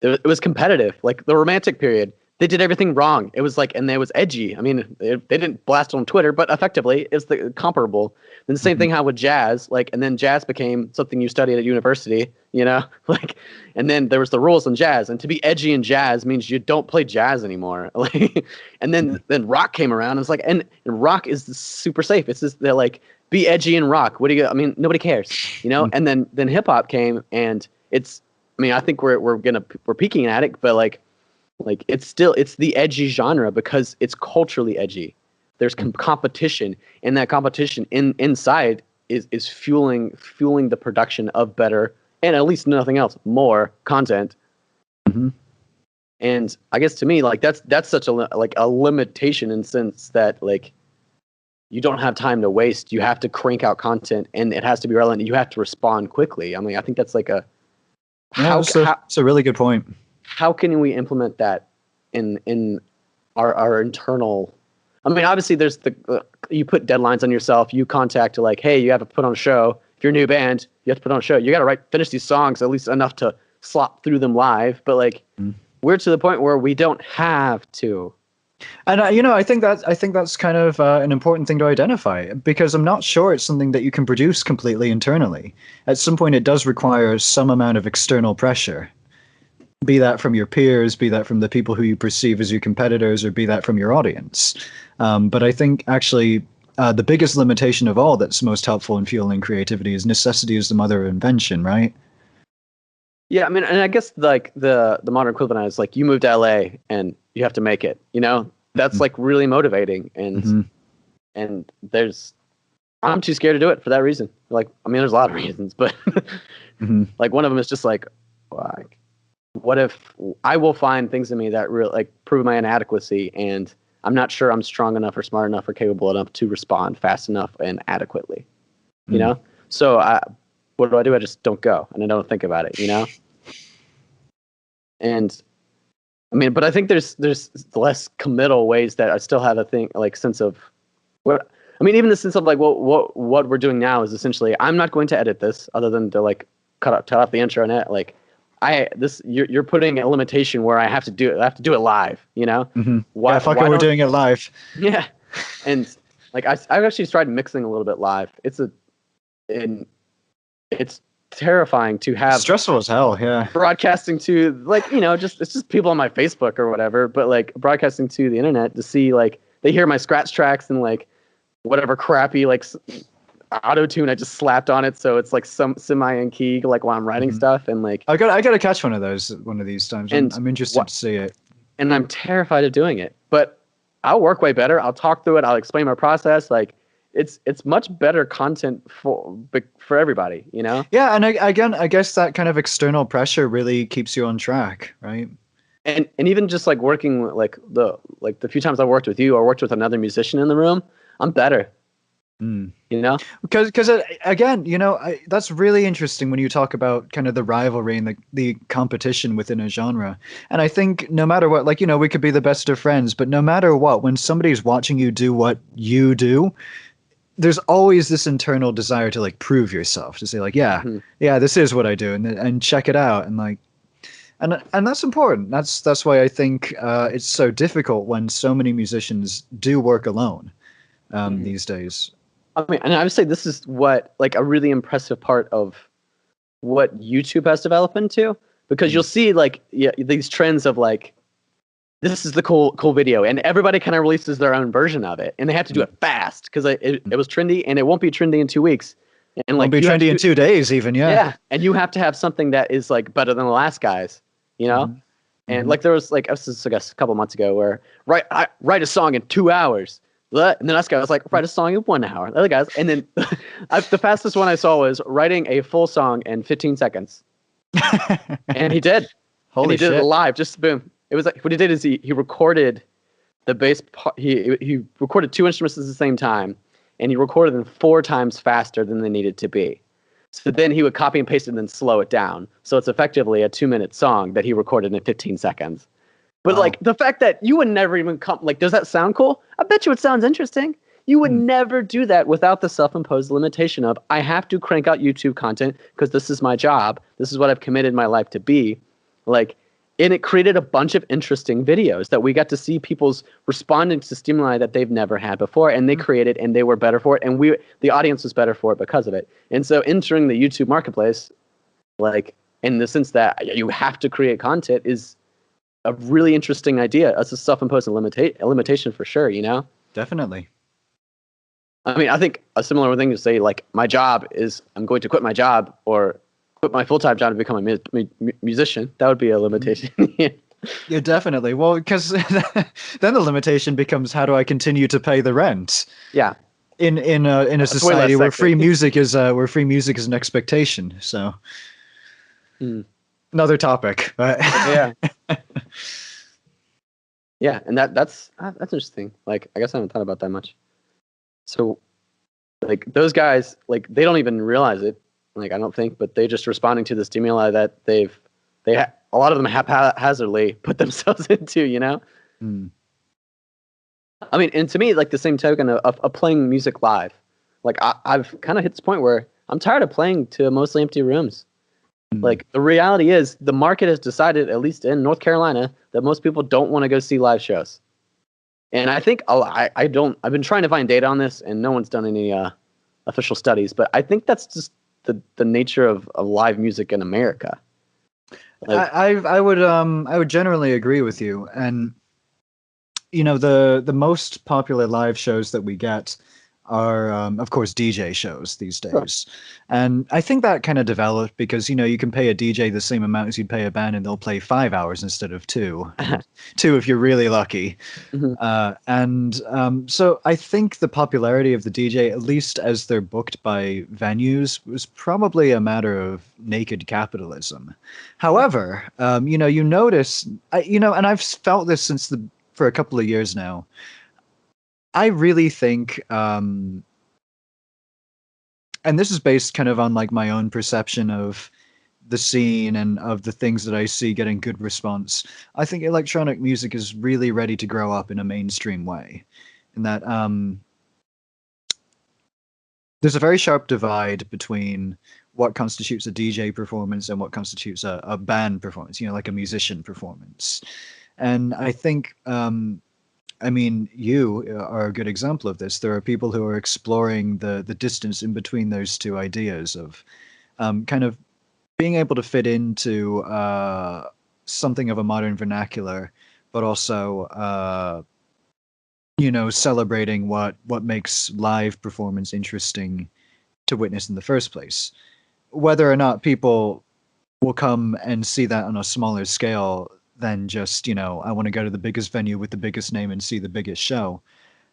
It was competitive. Like the Romantic period, they did everything wrong. It was like, and it was edgy. I mean, they didn't blast on Twitter, but effectively it's the comparable. Then the same thing how with jazz, like, and then jazz became something you studied at university, like, and then there was the rules in jazz, and to be edgy in jazz means you don't play jazz anymore. Like, and then rock came around, and it's like, and rock is super safe. It's just they're like, be edgy in rock. What do you? I mean, nobody cares, And then hip hop came, and it's. I mean, I think we're peaking at it, but like it's the edgy genre because it's culturally edgy. There's competition, and that competition inside is fueling the production of better, and at least nothing else, more content. Mm-hmm. And I guess to me, like that's such a limitation in the sense that like you don't have time to waste. You have to crank out content, and it has to be relevant. You have to respond quickly. I mean, I think that's like a it's a really good point. How can we implement that in our internal? I mean, obviously, there's you put deadlines on yourself. You contact like, hey, you have to put on a show. If you're a new band, you have to put on a show. You got to finish these songs at least enough to slop through them live. But like, we're to the point where we don't have to. And I think that's kind of an important thing to identify, because I'm not sure it's something that you can produce completely internally. At some point, it does require some amount of external pressure, be that from your peers, be that from the people who you perceive as your competitors, or be that from your audience. But I think actually the biggest limitation of all that's most helpful in fueling creativity is necessity is the mother of invention, right? Yeah, I mean, and I guess like the modern equivalent is like you moved to LA and you have to make it. You know, that's like really motivating, and there's I'm too scared to do it for that reason. Like, I mean, there's a lot of reasons, but like one of them is just like what if I will find things in me that really like prove my inadequacy, and I'm not sure I'm strong enough or smart enough or capable enough to respond fast enough and adequately. You know, so what do? I just don't go and I don't think about it. You know. And I mean, but I think there's less committal ways that I still have a thing like sense of what I mean, even the sense of like what we're doing now is essentially I'm not going to edit this other than to like cut off the intro and it like you're putting a limitation where I have to do it live, you know? Why we're doing it live. Yeah. And like I've actually tried mixing a little bit live. It's terrifying to have stressful as hell. Yeah, broadcasting to like it's just people on my Facebook or whatever, but like broadcasting to the internet to see like they hear my scratch tracks and like whatever crappy like auto tune I just slapped on it, so it's like some semi in key like while I'm writing stuff, and like I gotta catch one of these times. And I'm interested to see it, and I'm terrified of doing it, but I'll work way better. I'll talk through it. I'll explain my process. Like it's much better content for everybody, you know? Yeah, and I guess that kind of external pressure really keeps you on track, right? And even just like working like the few times I worked with you or worked with another musician in the room, I'm better. You know? Because again, that's really interesting when you talk about kind of the rivalry and the competition within a genre. And I think no matter what, like, we could be the best of friends, but no matter what, when somebody's watching you do what you do, there's always this internal desire to like prove yourself, to say like, yeah, this is what I do, and check it out, and like, and that's important. That's why I think it's so difficult when so many musicians do work alone these days. I mean, and I would say this is what like a really impressive part of what YouTube has developed into, because you'll see like these trends of like, this is the cool video, and everybody kind of releases their own version of it, and they have to do it fast because it was trendy, and it won't be trendy in 2 weeks, and like won't be trendy in 2 days even. Yeah, and you have to have something that is like better than the last guy's, you know. And like there was like I guess a couple months ago where I write a song in 2 hours, and the next guy was like write a song in 1 hour. The other guys, and then the fastest one I saw was writing a full song in 15 seconds, and he did. Holy shit! Did it live, just boom. It was like what he did is he recorded the bass. He recorded 2 instruments at the same time, and he recorded them 4 times faster than they needed to be. So then he would copy and paste it and then slow it down. So it's effectively a 2-minute song that he recorded in 15 seconds. But like the fact that you would never even come, like, does that sound cool? I bet you it sounds interesting. You would never do that without the self-imposed limitation of I have to crank out YouTube content because this is my job. This is what I've committed my life to be. Like. And it created a bunch of interesting videos that we got to see people's responding to stimuli that they've never had before, and they created, and they were better for it, and the audience was better for it because of it. And so entering the YouTube marketplace, like in the sense that you have to create content, is a really interesting idea. It's a self-imposed limitation for sure, you know? Definitely. I mean, I think a similar thing to say, like, my job is I'm going to quit my job or quit my full-time job to become a musician. That would be a limitation. Yeah, definitely. Well, because then the limitation becomes how do I continue to pay the rent? Yeah. In a society where free music is an expectation. So another topic. Yeah. Yeah, and that's interesting. Like, I guess I haven't thought about that much. So, like, those guys, like, they don't even realize it. Like, I don't think, but they're just responding to the stimuli that a lot of them haphazardly put themselves into, you know? I mean, and to me, like, the same token of playing music live, like, I've kind of hit this point where I'm tired of playing to mostly empty rooms. Like, the reality is the market has decided, at least in North Carolina, that most people don't want to go see live shows. And I think I've been trying to find data on this, and no one's done any official studies, but I think that's just the nature of live music in America. Like, I would generally agree with you, and the most popular live shows that we get are, of course, DJ shows these Sure. days. And I think that kind of developed because, you can pay a DJ the same amount as you'd pay a band and they'll play 5 hours instead of two, and two if you're really lucky. Mhm. So I think the popularity of the DJ, at least as they're booked by venues, was probably a matter of naked capitalism. However, you notice, and I've felt this for a couple of years now. I really think, and this is based kind of on like my own perception of the scene and of the things that I see getting good response. I think electronic music is really ready to grow up in a mainstream way. In that there's a very sharp divide between what constitutes a DJ performance and what constitutes a band performance, like a musician performance. And I think, you are a good example of this. There are people who are exploring the distance in between those two ideas of kind of being able to fit into something of a modern vernacular, but also celebrating what makes live performance interesting to witness in the first place. Whether or not people will come and see that on a smaller scale than just, I want to go to the biggest venue with the biggest name and see the biggest show.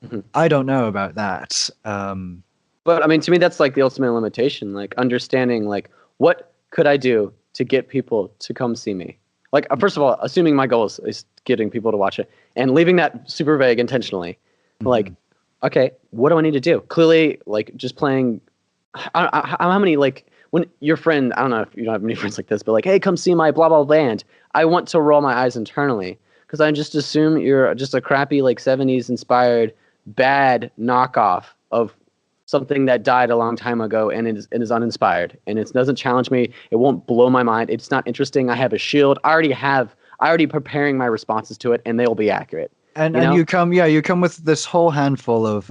Mhm. I don't know about that. But I mean, to me, that's like the ultimate limitation. Like understanding, like what could I do to get people to come see me? Like first of all, assuming my goal is getting people to watch it, and leaving that super vague intentionally. Like, Mhm. okay, what do I need to do? Clearly, like just playing. How many like when your friend? I don't know if you don't have many friends like this, but like, hey, come see my blah blah band. I want to roll my eyes internally because I just assume you're just a crappy like '70s inspired bad knockoff of something that died a long time ago and it is uninspired and it doesn't challenge me. It won't blow my mind. It's not interesting. I have a shield. I already preparing my responses to it and they will be accurate. And You and know? you come with this whole handful of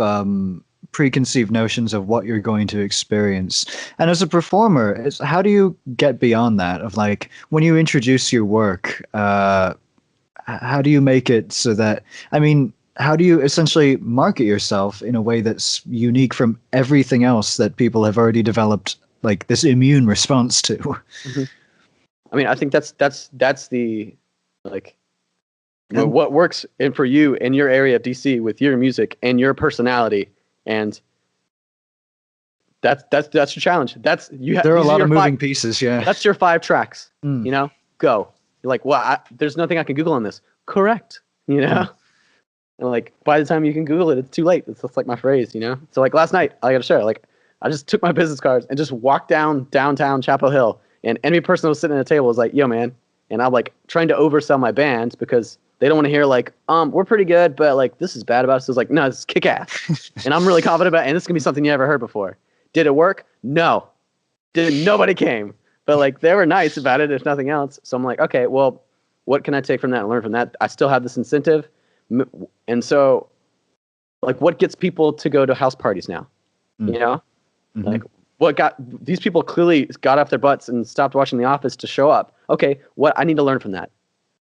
preconceived notions of what you're going to experience. And as a performer, how do you get beyond that? Of like when you introduce your work, how do you make it so that how do you essentially market yourself in a way that's unique from everything else that people have already developed like this immune response to? hmm I mean, I think that's the like And what works in for you in your area of DC with your music and your personality and that's your challenge. That's you have there are a these are lot your of five moving pieces, yeah. That's your 5 tracks. Mm, Go. You're like, well, there's nothing I can Google on this. Correct. You mm, know, and like by the time you can Google it, it's too late. It's just like my phrase. So like last night, I got to share. Like I just took my business cards and just walked down downtown Chapel Hill, and any person that was sitting at a table was like, "Yo, man," and I'm like trying to oversell my band because they don't want to hear like, we're pretty good, but like this is bad about us. So it's like, no, this is kick ass, and I'm really confident about it, and this is gonna be something you never heard before. Did it work? No. Nobody came, but like they were nice about it if nothing else. So I'm like, okay, well, what can I take from that and learn from that? I still have this incentive, and so like what gets people to go to house parties now? mm, You know, mhm, like what got these people clearly got off their butts and stopped watching The Office to show up. Okay, what I need to learn from that.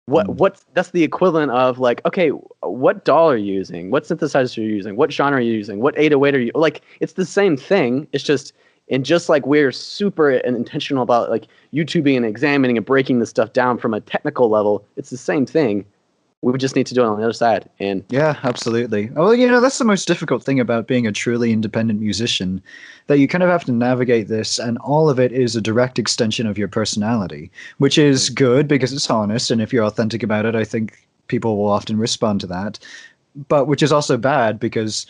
mm. What that's the equivalent of like, okay, what doll are you using? What synthesizer are you using? What genre are you using? What 808 are you like? It's the same thing. It's just and just like we're super intentional about like YouTubing and examining and breaking this stuff down from a technical level, it's the same thing. We just need to do it on the other side. And Yeah, absolutely. Well, that's the most difficult thing about being a truly independent musician, that you kind of have to navigate this, and all of it is a direct extension of your personality, which is good because it's honest, and if you're authentic about it, I think people will often respond to that. But which is also bad because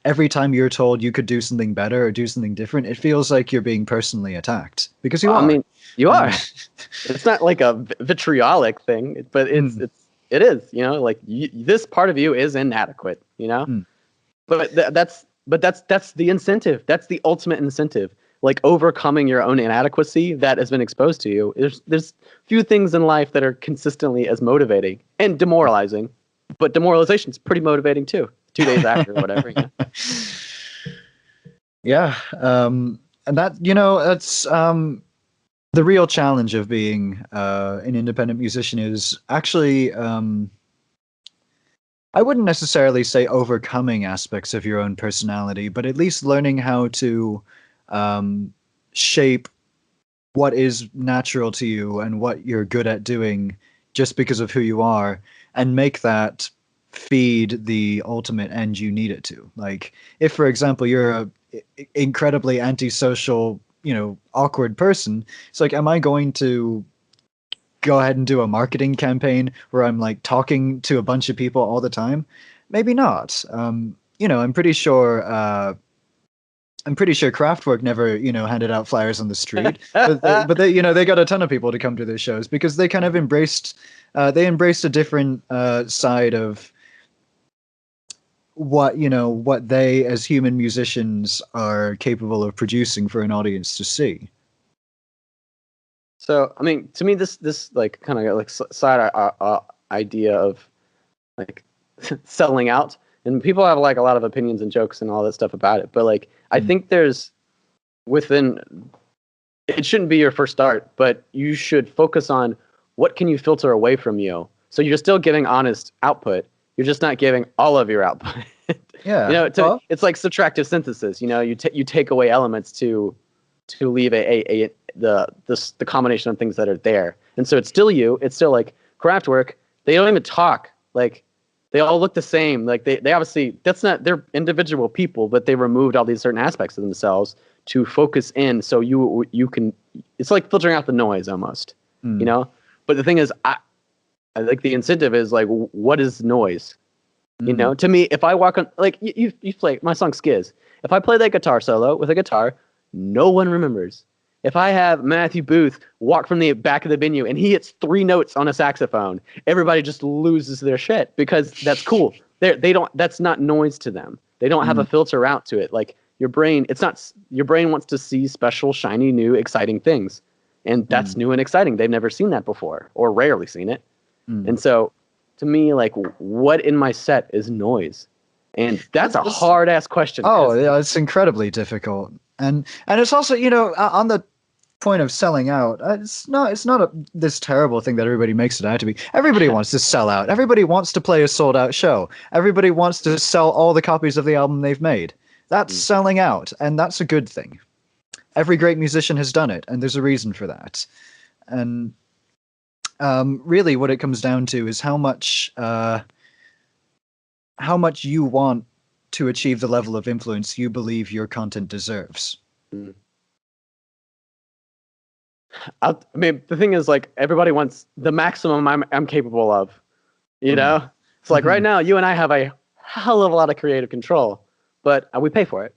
every time you're told you could do something better or do something different, it feels like you're being personally attacked because you I are. mean, you are. And It's not like a vitriolic thing, but mm, it is. Like this part of you is inadequate. mm, But that's the incentive. That's the ultimate incentive. Like overcoming your own inadequacy that has been exposed to you. There's few things in life that are consistently as motivating and demoralizing, but demoralization is pretty motivating too. 2 days after, or whatever. yeah, and that's the real challenge of being an independent musician is actually I wouldn't necessarily say overcoming aspects of your own personality, but at least learning how to um, shape what is natural to you and what you're good at doing just because of who you are, and make that feed the ultimate end you need it to. Like, if, for example, you're a incredibly antisocial, awkward person, it's like, am I going to go ahead and do a marketing campaign where I'm like talking to a bunch of people all the time? Maybe not. I'm pretty sure. I'm pretty sure Kraftwerk never, handed out flyers on the street, but they got a ton of people to come to their shows because they kind of embraced a different side of what they as human musicians are capable of producing for an audience to see. So, I mean, to me, this like kind of like side idea of like selling out, and people have like a lot of opinions and jokes and all that stuff about it. But like, I think there's within it shouldn't be your first start, but you should focus on what can you filter away from you. So you're still giving honest output. You're just not giving all of your output. Yeah, It's like subtractive synthesis. You take away elements to leave the combination of things that are there. And so it's still you. It's still like Kraftwerk. They don't even talk. Like they all look the same. Like they obviously they're individual people, but they removed all these certain aspects of themselves to focus in. So you can. It's like filtering out the noise almost. But the thing is, I like the incentive is like, what is noise? To me, if I walk on, like you play my song Skiz. If I play that guitar solo with a guitar, no one remembers. If I have Matthew Booth walk from the back of the venue and he hits 3 notes on a saxophone, everybody just loses their shit because that's cool. They don't. That's not noise to them. They don't have a filter out to it. Like your brain, your brain wants to see special, shiny, new, exciting things, and that's new and exciting. They've never seen that before or rarely seen it, and so to me, like, what in my set is noise? And that's a hard ass question. Oh, yeah, it's incredibly difficult. And it's also, on the point of selling out, it's not this terrible thing that everybody makes it out to be. Everybody wants to sell out. Everybody wants to play a sold out show. Everybody wants to sell all the copies of the album they've made. That's selling out, and that's a good thing. Every great musician has done it, and there's a reason for that. And really what it comes down to is how much you want to achieve the level of influence you believe your content deserves. I mean, the thing is, like, everybody wants the maximum I'm capable of. It's like right now, you and I have a hell of a lot of creative control, but we pay for it.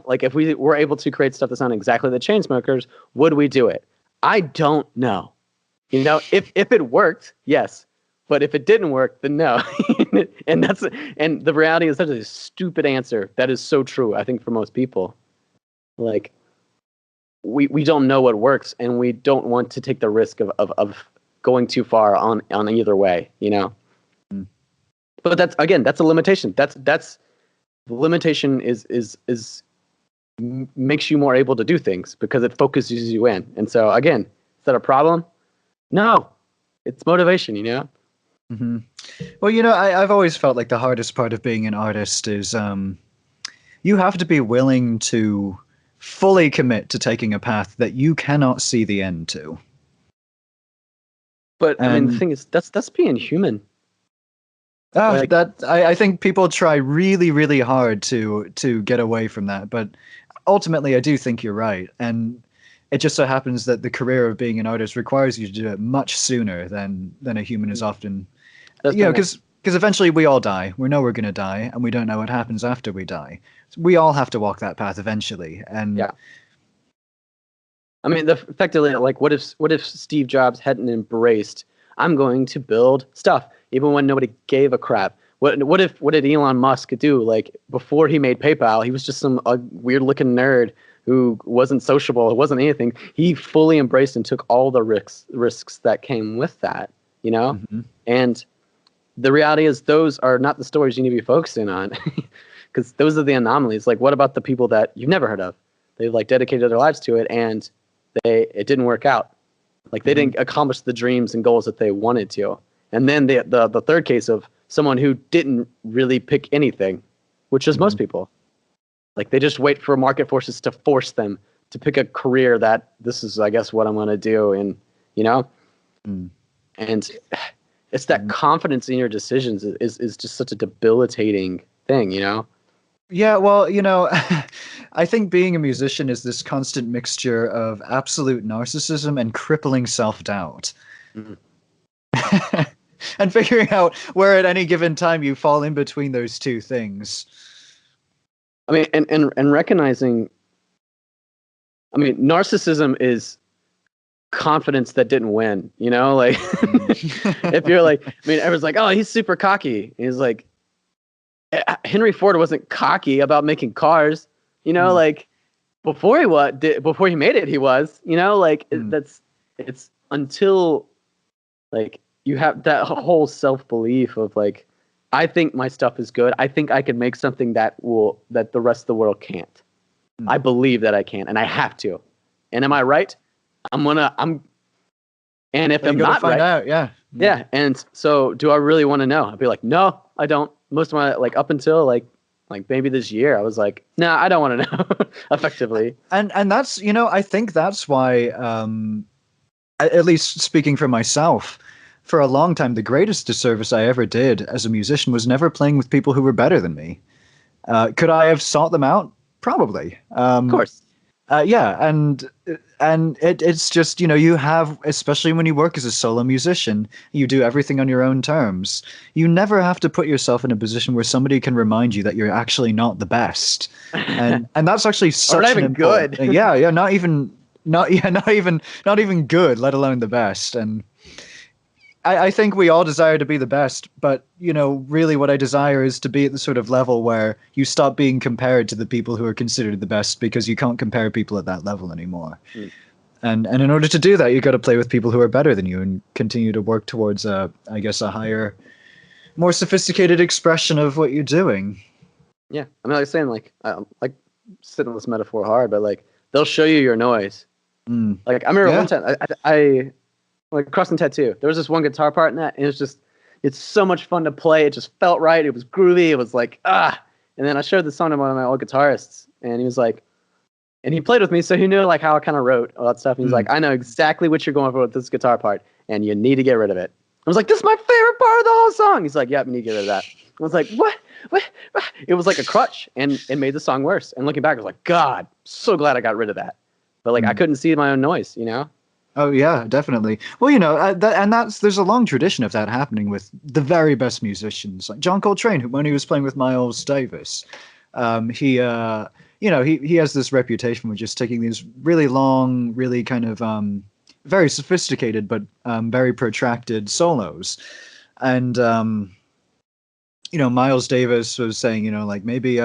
Like if we were able to create stuff that's not exactly the Chainsmokers, would we do it? I don't know. If it worked, yes. But if it didn't work, then no. and the reality is such a stupid answer that is so true, I think, for most people. Like we don't know what works, and we don't want to take the risk of going too far on either way, But that's a limitation. That's the limitation is makes you more able to do things because it focuses you in. And so again, is that a problem? No. It's motivation, Mm-hmm. Well, I've always felt like the hardest part of being an artist is you have to be willing to fully commit to taking a path that you cannot see the end to. But I mean, the thing is, that's being human. I think people try really, really hard to get away from that, but ultimately, I do think you're right, and it just so happens that the career of being an artist requires you to do it much sooner than a human is often. Because eventually we all die. We know we're going to die, and we don't know what happens after we die. So we all have to walk that path eventually. And yeah, I mean, effectively, like, what if Steve Jobs hadn't embraced, I'm going to build stuff, even when nobody gave a crap? What did Elon Musk do? Like, before he made PayPal, he was just some weird looking nerd who wasn't sociable. It wasn't anything. He fully embraced and took all the risks that came with that, And the reality is those are not the stories you need to be focusing on, because those are the anomalies. Like, what about the people that you've never heard of? They've like dedicated their lives to it, and it didn't work out. Like they didn't accomplish the dreams and goals that they wanted to. And then the third case of someone who didn't really pick anything, which is most people. Like they just wait for market forces to force them to pick a career that this is, I guess, what I'm going to do. And, you know, and it's that confidence in your decisions is just such a debilitating thing, you know? Yeah, well, you know, I think being a musician is this constant mixture of absolute narcissism and crippling self-doubt. And figuring out where at any given time you fall in between those two things. I mean, and recognizing, I mean, narcissism is confidence that didn't win, you know? Like, if you're like, I mean, everyone's like, oh, he's super cocky. And he's like, Henry Ford wasn't cocky about making cars, you know, like before he made it, he was, you know, like it's until like you have that whole self-belief of like, I think my stuff is good. I think I can make something that the rest of the world can't. I believe that I can, and I have to. And am I right? And if I'm not find right, out, yeah. And so, do I really want to know? I'd be like, no, I don't. Most of my like up until like maybe this year, I was like, no, I don't want to know. Effectively, and that's, you know, I think that's why, at least speaking for myself, for a long time, the greatest disservice I ever did as a musician was never playing with people who were better than me. Could I have sought them out? Probably. of course. Yeah, and it's just, you know, you have, especially when you work as a solo musician, you do everything on your own terms. You never have to put yourself in a position where somebody can remind you that you're actually not the best, and that's actually such not an even important good. thing. Yeah, not even good, let alone the best. And I think we all desire to be the best, but, you know, really what I desire is to be at the sort of level where you stop being compared to the people who are considered the best, because you can't compare people at that level anymore. And in order to do that, you got to play with people who are better than you and continue to work towards I guess a higher, more sophisticated expression of what you're doing. Yeah, I mean, like saying like sitting on this metaphor hard, but like they'll show you your noise. Like I remember one time I like Crossing Tattoo. There was this one guitar part in that, and it's so much fun to play. It just felt right. It was groovy. It was like, And then I showed the song to one of my old guitarists, and he was like, and he played with me, so he knew like how I kind of wrote all that stuff. And he's like, I know exactly what you're going for with this guitar part, and you need to get rid of it. I was like, this is my favorite part of the whole song. He's like, yeah, you need to get rid of that. I was like, what? It was like a crutch, and it made the song worse. And looking back, I was like, God, so glad I got rid of that. But like, I couldn't see my own noise, you know? Oh yeah, definitely. Well, you know, there's a long tradition of that happening with the very best musicians, like John Coltrane, who, when he was playing with Miles Davis, he has this reputation for just taking these really long, really kind of very sophisticated but very protracted solos, and you know, Miles Davis was saying, you know, like maybe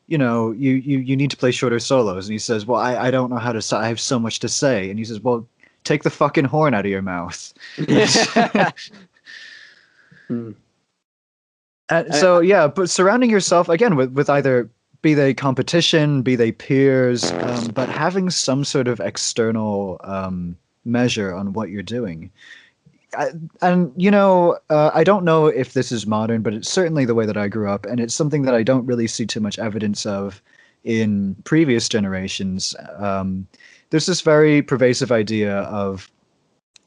you know, you need to play shorter solos. And he says, well, I don't know how to, I have so much to say. And he says, well, take the fucking horn out of your mouth. So, yeah, but surrounding yourself, again, with either, be they competition, be they peers, but having some sort of external measure on what you're doing. And, you know, I don't know if this is modern, but it's certainly the way that I grew up. And it's something that I don't really see too much evidence of in previous generations. There's this very pervasive idea of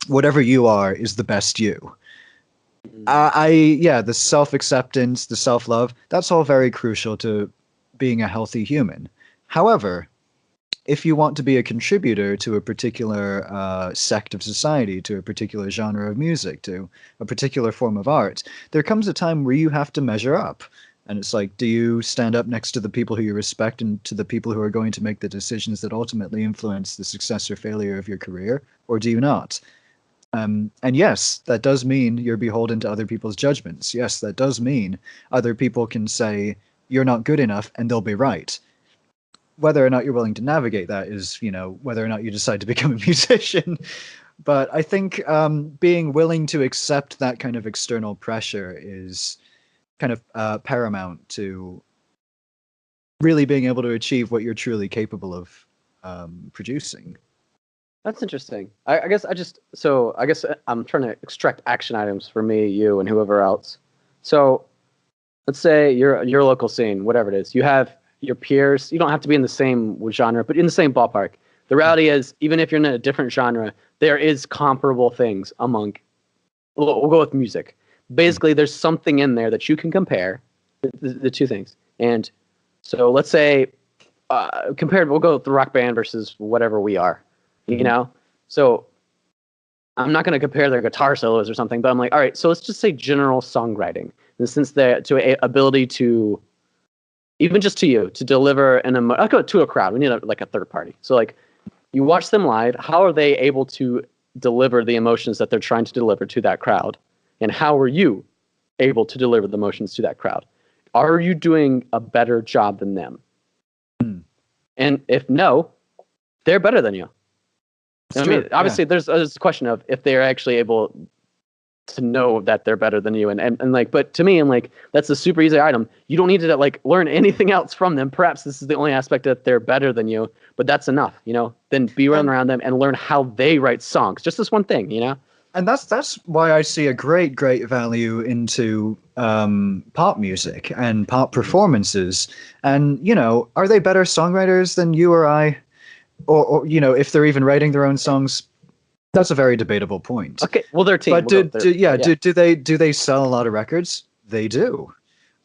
whatever you are is the best you. The self-acceptance, the self-love, that's all very crucial to being a healthy human. However, if you want to be a contributor to a particular sect of society, to a particular genre of music, to a particular form of art, there comes a time where you have to measure up. And it's like, do you stand up next to the people who you respect and to the people who are going to make the decisions that ultimately influence the success or failure of your career, or do you not? And yes, that does mean you're beholden to other people's judgments. Yes, that does mean other people can say, you're not good enough, and they'll be right. Whether or not you're willing to navigate that is, you know, whether or not you decide to become a musician. But I think being willing to accept that kind of external pressure is kind of paramount to really being able to achieve what you're truly capable of producing. That's interesting. I guess I'm trying to extract action items for me, you, and whoever else. So let's say your local scene, whatever it is. You have your peers. You don't have to be in the same genre, but in the same ballpark. The reality is, even if you're in a different genre, there is comparable things among. We'll go with music. Basically, there's something in there that you can compare the two things. And so let's say compared, we'll go with the rock band versus whatever we are. You know, so I'm not going to compare their guitar solos or something, but I'm like, all right, so let's just say general songwriting, in the sense that ability to, even just to you, to deliver I'll go to a crowd. We need like a third party. So like, you watch them live. How are they able to deliver the emotions that they're trying to deliver to that crowd? And how are you able to deliver the emotions to that crowd? Are you doing a better job than them? And if no, they're better than you. I mean, obviously, there's a question of if they're actually able to know that they're better than you, and like, but to me, I'm like, that's a super easy item. You don't need to like learn anything else from them. Perhaps this is the only aspect that they're better than you, but that's enough, you know. Then be around them and learn how they write songs. Just this one thing, you know. And that's why I see a great value into pop music and pop performances. And you know, are they better songwriters than you or I? Or you know, if they're even writing their own songs, that's a very debatable point. Okay, well, their team. But do they sell a lot of records? They do.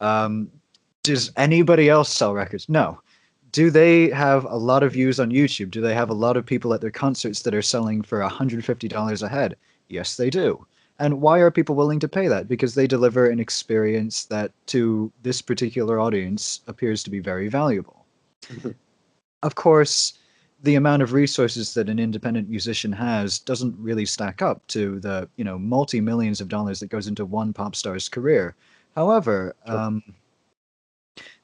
Does anybody else sell records? No. Do they have a lot of views on YouTube? Do they have a lot of people at their concerts that are selling for $150 a head? Yes, they do. And why are people willing to pay that? Because they deliver an experience that to this particular audience appears to be very valuable. Of course, the amount of resources that an independent musician has doesn't really stack up to the, you know, multi-millions of dollars that goes into one pop star's career. However,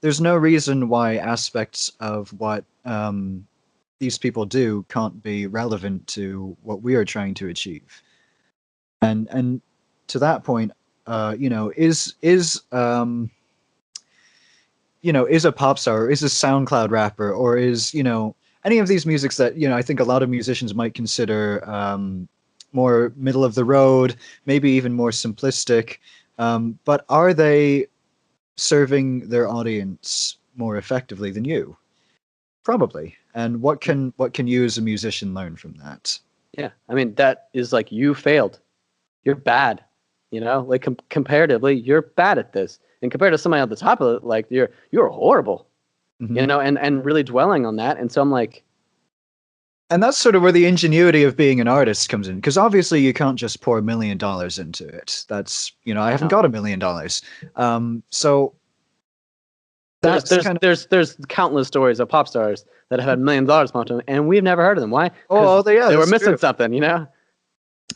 there's no reason why aspects of what these people do can't be relevant to what we are trying to achieve. And to that point, you know, is a pop star, or is a SoundCloud rapper, or is, you know, any of these musics that, you know, I think a lot of musicians might consider more middle of the road, maybe even more simplistic. But are they serving their audience more effectively than you? Probably. And what can you as a musician learn from that? Yeah, I mean, that is like, you failed. You're bad. You know, like comparatively, you're bad at this. And compared to somebody at the top of it, like you're horrible. You know, and really dwelling on that. And so I'm like, and that's sort of where the ingenuity of being an artist comes in, because obviously you can't just pour $1 million into it. That's, you know, I haven't got $1 million. So there's countless stories of pop stars that have had $1 million pumped them, and we've never heard of them. Why? Oh, they were missing something, you know.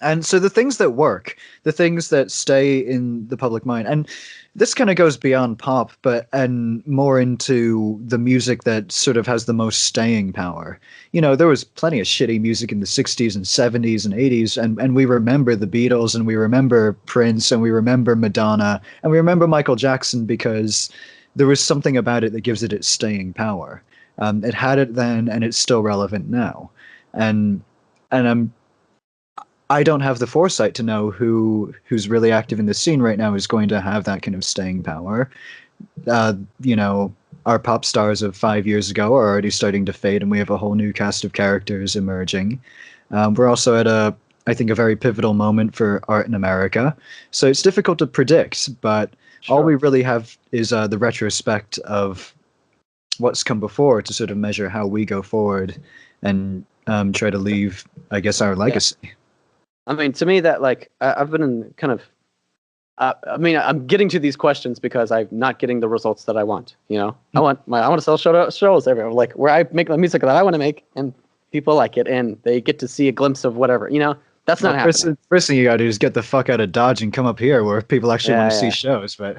And so the things that work, the things that stay in the public mind, and this kind of goes beyond pop, and more into the music that sort of has the most staying power. You know, there was plenty of shitty music in the 60s and 70s and 80s, and we remember the Beatles, and we remember Prince, and we remember Madonna, and we remember Michael Jackson because there was something about it that gives it its staying power. It had it then, and it's still relevant now. And I don't have the foresight to know who's really active in the scene right now is going to have that kind of staying power. You know, our pop stars of 5 years ago are already starting to fade, and we have a whole new cast of characters emerging. We're also at I think, a very pivotal moment for art in America. So it's difficult to predict, but all we really have is the retrospect of what's come before to sort of measure how we go forward and try to leave, I guess, our legacy. Yeah. I mean, to me, that like I've been in kind of. I mean, I'm getting to these questions because I'm not getting the results that I want. You know, I want to sell shows everywhere, like where I make the music that I want to make, and people like it, and they get to see a glimpse of whatever. You know, that's not happening. First thing you got to do is get the fuck out of Dodge and come up here where people actually want to see shows. But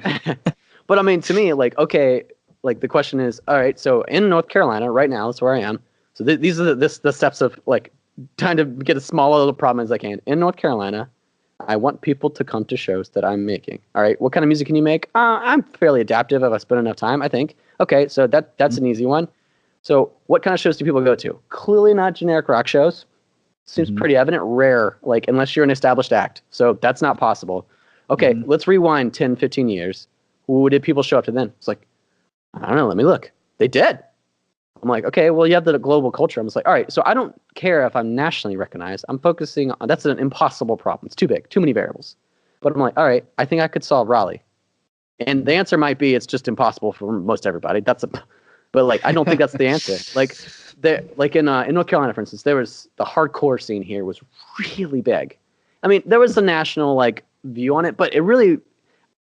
but I mean, to me, like, okay, like the question is, all right, so in North Carolina right now, that's where I am. So these are the steps of like trying to get as small a little problem as I can. In North Carolina, I want people to come to shows that I'm making. All right, what kind of music can you make? I'm fairly adaptive if I spend enough time, I think. Okay, so that's an easy one. So what kind of shows do people go to? Clearly not generic rock shows. Seems pretty evident. Rare, like unless you're an established act. So that's not possible. Okay, let's rewind 10, 15 years. Who did people show up to then? It's like, I don't know, let me look. They did. I'm like, okay, well, you have the global culture. I'm just like, all right, so I don't care if I'm nationally recognized. I'm focusing on, that's an impossible problem. It's too big, too many variables. But I'm like, all right, I think I could solve Raleigh. And the answer might be it's just impossible for most everybody. But like, I don't think that's the answer. Like in North Carolina, for instance, there was the hardcore scene here was really big. I mean, there was a national like view on it, but it really,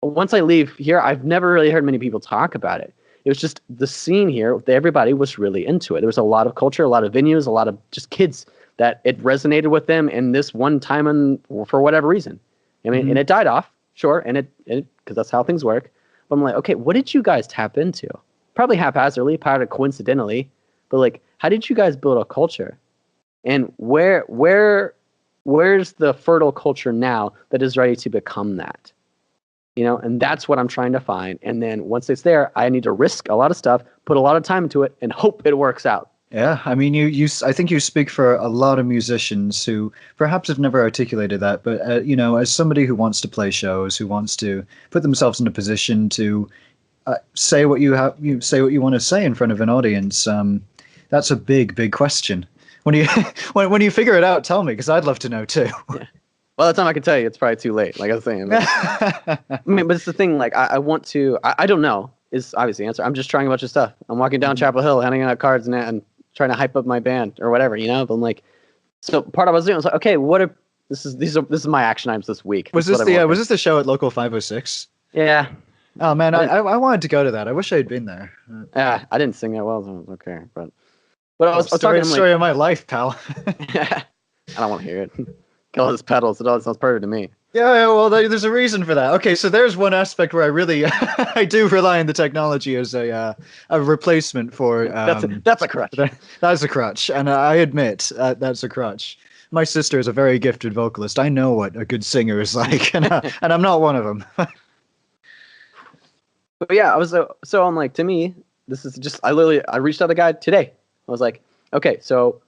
once I leave here, I've never really heard many people talk about it. It was just the scene here. Everybody was really into it. There was a lot of culture, a lot of venues, a lot of just kids that it resonated with them in this one time and for whatever reason. I mean, and it died off, sure, and it because that's how things work. But I'm like, okay, what did you guys tap into? Probably haphazardly, probably coincidentally, but like, how did you guys build a culture? And where's the fertile culture now that is ready to become that? You know, and that's what I'm trying to find. And then once it's there, I need to risk a lot of stuff, put a lot of time into it, and hope it works out. Yeah, I mean, I think you speak for a lot of musicians who perhaps have never articulated that, but you know, as somebody who wants to play shows, who wants to put themselves in a position to say what you want to say in front of an audience, that's a big question. When you when you figure it out, tell me, because I'd love to know too. Yeah. Well, that's time I can tell you, it's probably too late. Like I was saying, I mean, but it's the thing. Like I want to. I don't know. Is obviously the answer. I'm just trying a bunch of stuff. I'm walking down Chapel Hill, handing out cards and trying to hype up my band or whatever. You know, but I'm like, so part of what I was doing was like, okay, what are this is my action items this week. Was this the show at Local 506? Yeah. Oh man, I wanted to go to that. I wish I had been there. Yeah, I didn't sing that well, so it was okay. But I was talking. Story of my life, pal. I don't want to hear it. All his pedals, it all sounds perfect to me. Yeah, well, there's a reason for that. Okay, so there's one aspect where I really, I do rely on the technology as a replacement for. That's a crutch. That's a crutch, and I admit that's a crutch. My sister is a very gifted vocalist. I know what a good singer is like, and I'm not one of them. But yeah, I was so I'm like, to me, this is just I reached out to the guy today. I was like, okay, so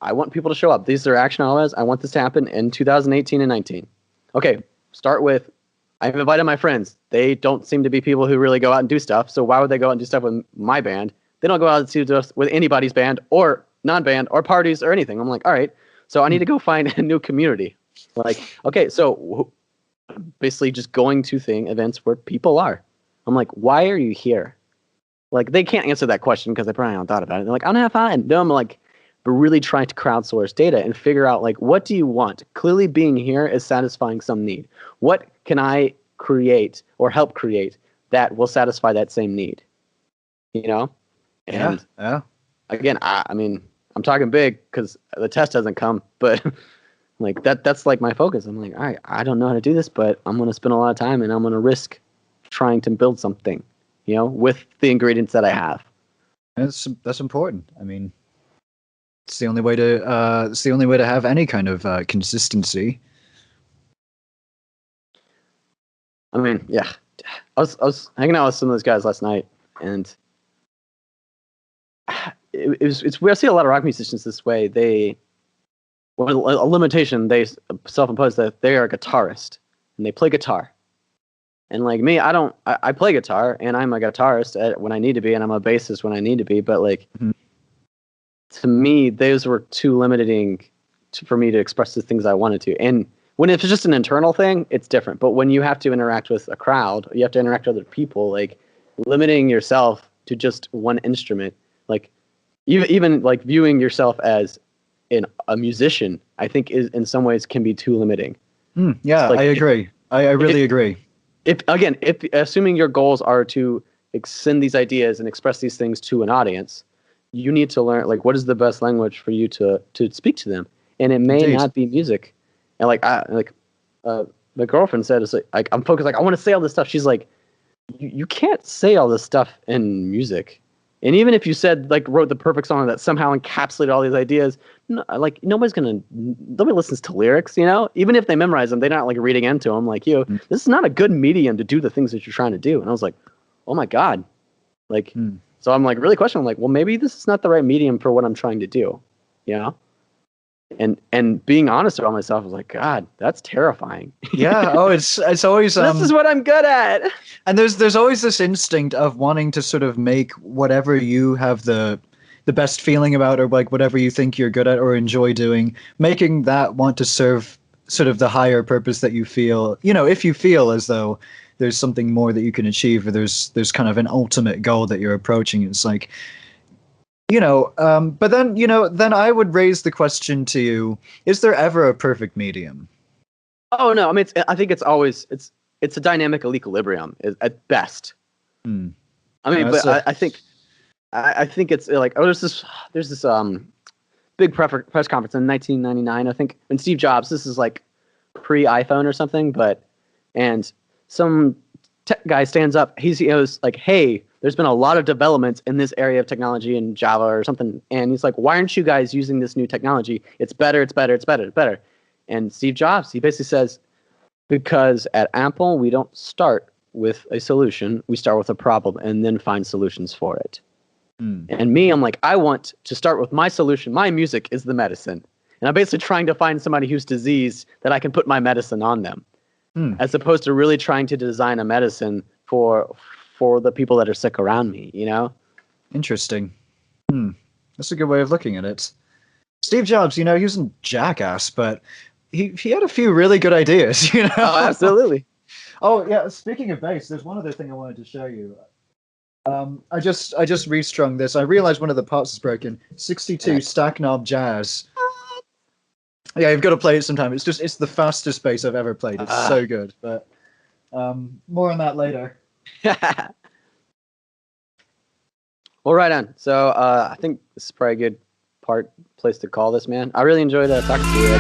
I want people to show up. These are action items. I want this to happen in 2018 and 19. Okay, start with, I've invited my friends. They don't seem to be people who really go out and do stuff. So why would they go out and do stuff with my band? They don't go out and do stuff with anybody's band or non-band or parties or anything. I'm like, all right, so I need to go find a new community. Like, okay, so basically just going to events where people are. I'm like, why are you here? Like, they can't answer that question because they probably haven't thought about it. They're like, I don't have fun. No, I'm like, but really trying to crowdsource data and figure out, like, what do you want? Clearly being here is satisfying some need. What can I create or help create that will satisfy that same need? You know? And yeah. Again, I mean, I'm talking big because the test hasn't come, but like that's like my focus. I'm like, all right, I don't know how to do this, but I'm going to spend a lot of time and I'm going to risk trying to build something, you know, with the ingredients that I have. That's important. I mean, it's the only way to have any kind of consistency. I mean, yeah, I was hanging out with some of those guys last night, and it's weird. I see a lot of rock musicians this way. A limitation they self-impose that they are a guitarist and they play guitar. And like me, I play guitar and I'm a guitarist when I need to be, and I'm a bassist when I need to be. But like, to me, those were too limiting for me to express the things I wanted to. And when it's just an internal thing, it's different. But when you have to interact with a crowd, you have to interact with other people, like limiting yourself to just one instrument, like even like viewing yourself as a musician, I think is in some ways can be too limiting. Yeah, like, I agree. I really agree. If assuming your goals are to send these ideas and express these things to an audience, you need to learn, like, what is the best language for you to speak to them, and it may not be music. And like my girlfriend said, it's like I'm focused, like I want to say all this stuff. She's like, you can't say all this stuff in music. And even if you said, like, wrote the perfect song that somehow encapsulated all these ideas, like nobody listens to lyrics, you know? Even if they memorize them, they're not like reading into them like you. This is not a good medium to do the things that you're trying to do. And I was like, oh my God. Like, so I'm like really questioning, like, well, maybe this is not the right medium for what I'm trying to do, you know? and being honest about myself, I was like, God, that's terrifying. Yeah. Oh, it's always This is what I'm good at. and there's always this instinct of wanting to sort of make whatever you have the best feeling about, or like whatever you think you're good at or enjoy doing, making that want to serve sort of the higher purpose that you feel, if you feel as though there's something more that you can achieve, or there's kind of an ultimate goal that you're approaching. It's like, but then, then I would raise the question to you, is there ever a perfect medium? Oh no, I mean, I think it's always it's a dynamic equilibrium at best. Hmm. I mean, but I think it's like, there's this big press conference in 1999, I think, when Steve Jobs, this is like pre-iPhone or something, and some tech guy stands up, he goes like, hey, there's been a lot of developments in this area of technology in Java or something, and he's like, why aren't you guys using this new technology? It's better, it's better, it's better, it's better. And Steve Jobs, he basically says, because at Apple, we don't start with a solution, we start with a problem and then find solutions for it. And me, I'm like, I want to start with my solution. My music is the medicine. And I'm basically trying to find somebody who's diseased that I can put my medicine on them, as opposed to really trying to design a medicine for the people that are sick around me, Interesting. That's a good way of looking at it. Steve Jobs, he was a jackass, but he had a few really good ideas, Oh, absolutely. Oh, yeah, speaking of bass, there's one other thing I wanted to show you. I just restrung this. I realized one of the parts is broken. 62 stack knob jazz. Yeah, you've got to play it sometime. It's the fastest bass I've ever played. It's so good. But more on that later. Well, right on. So I think this is probably a good place to call this, man. I really enjoyed talking to you.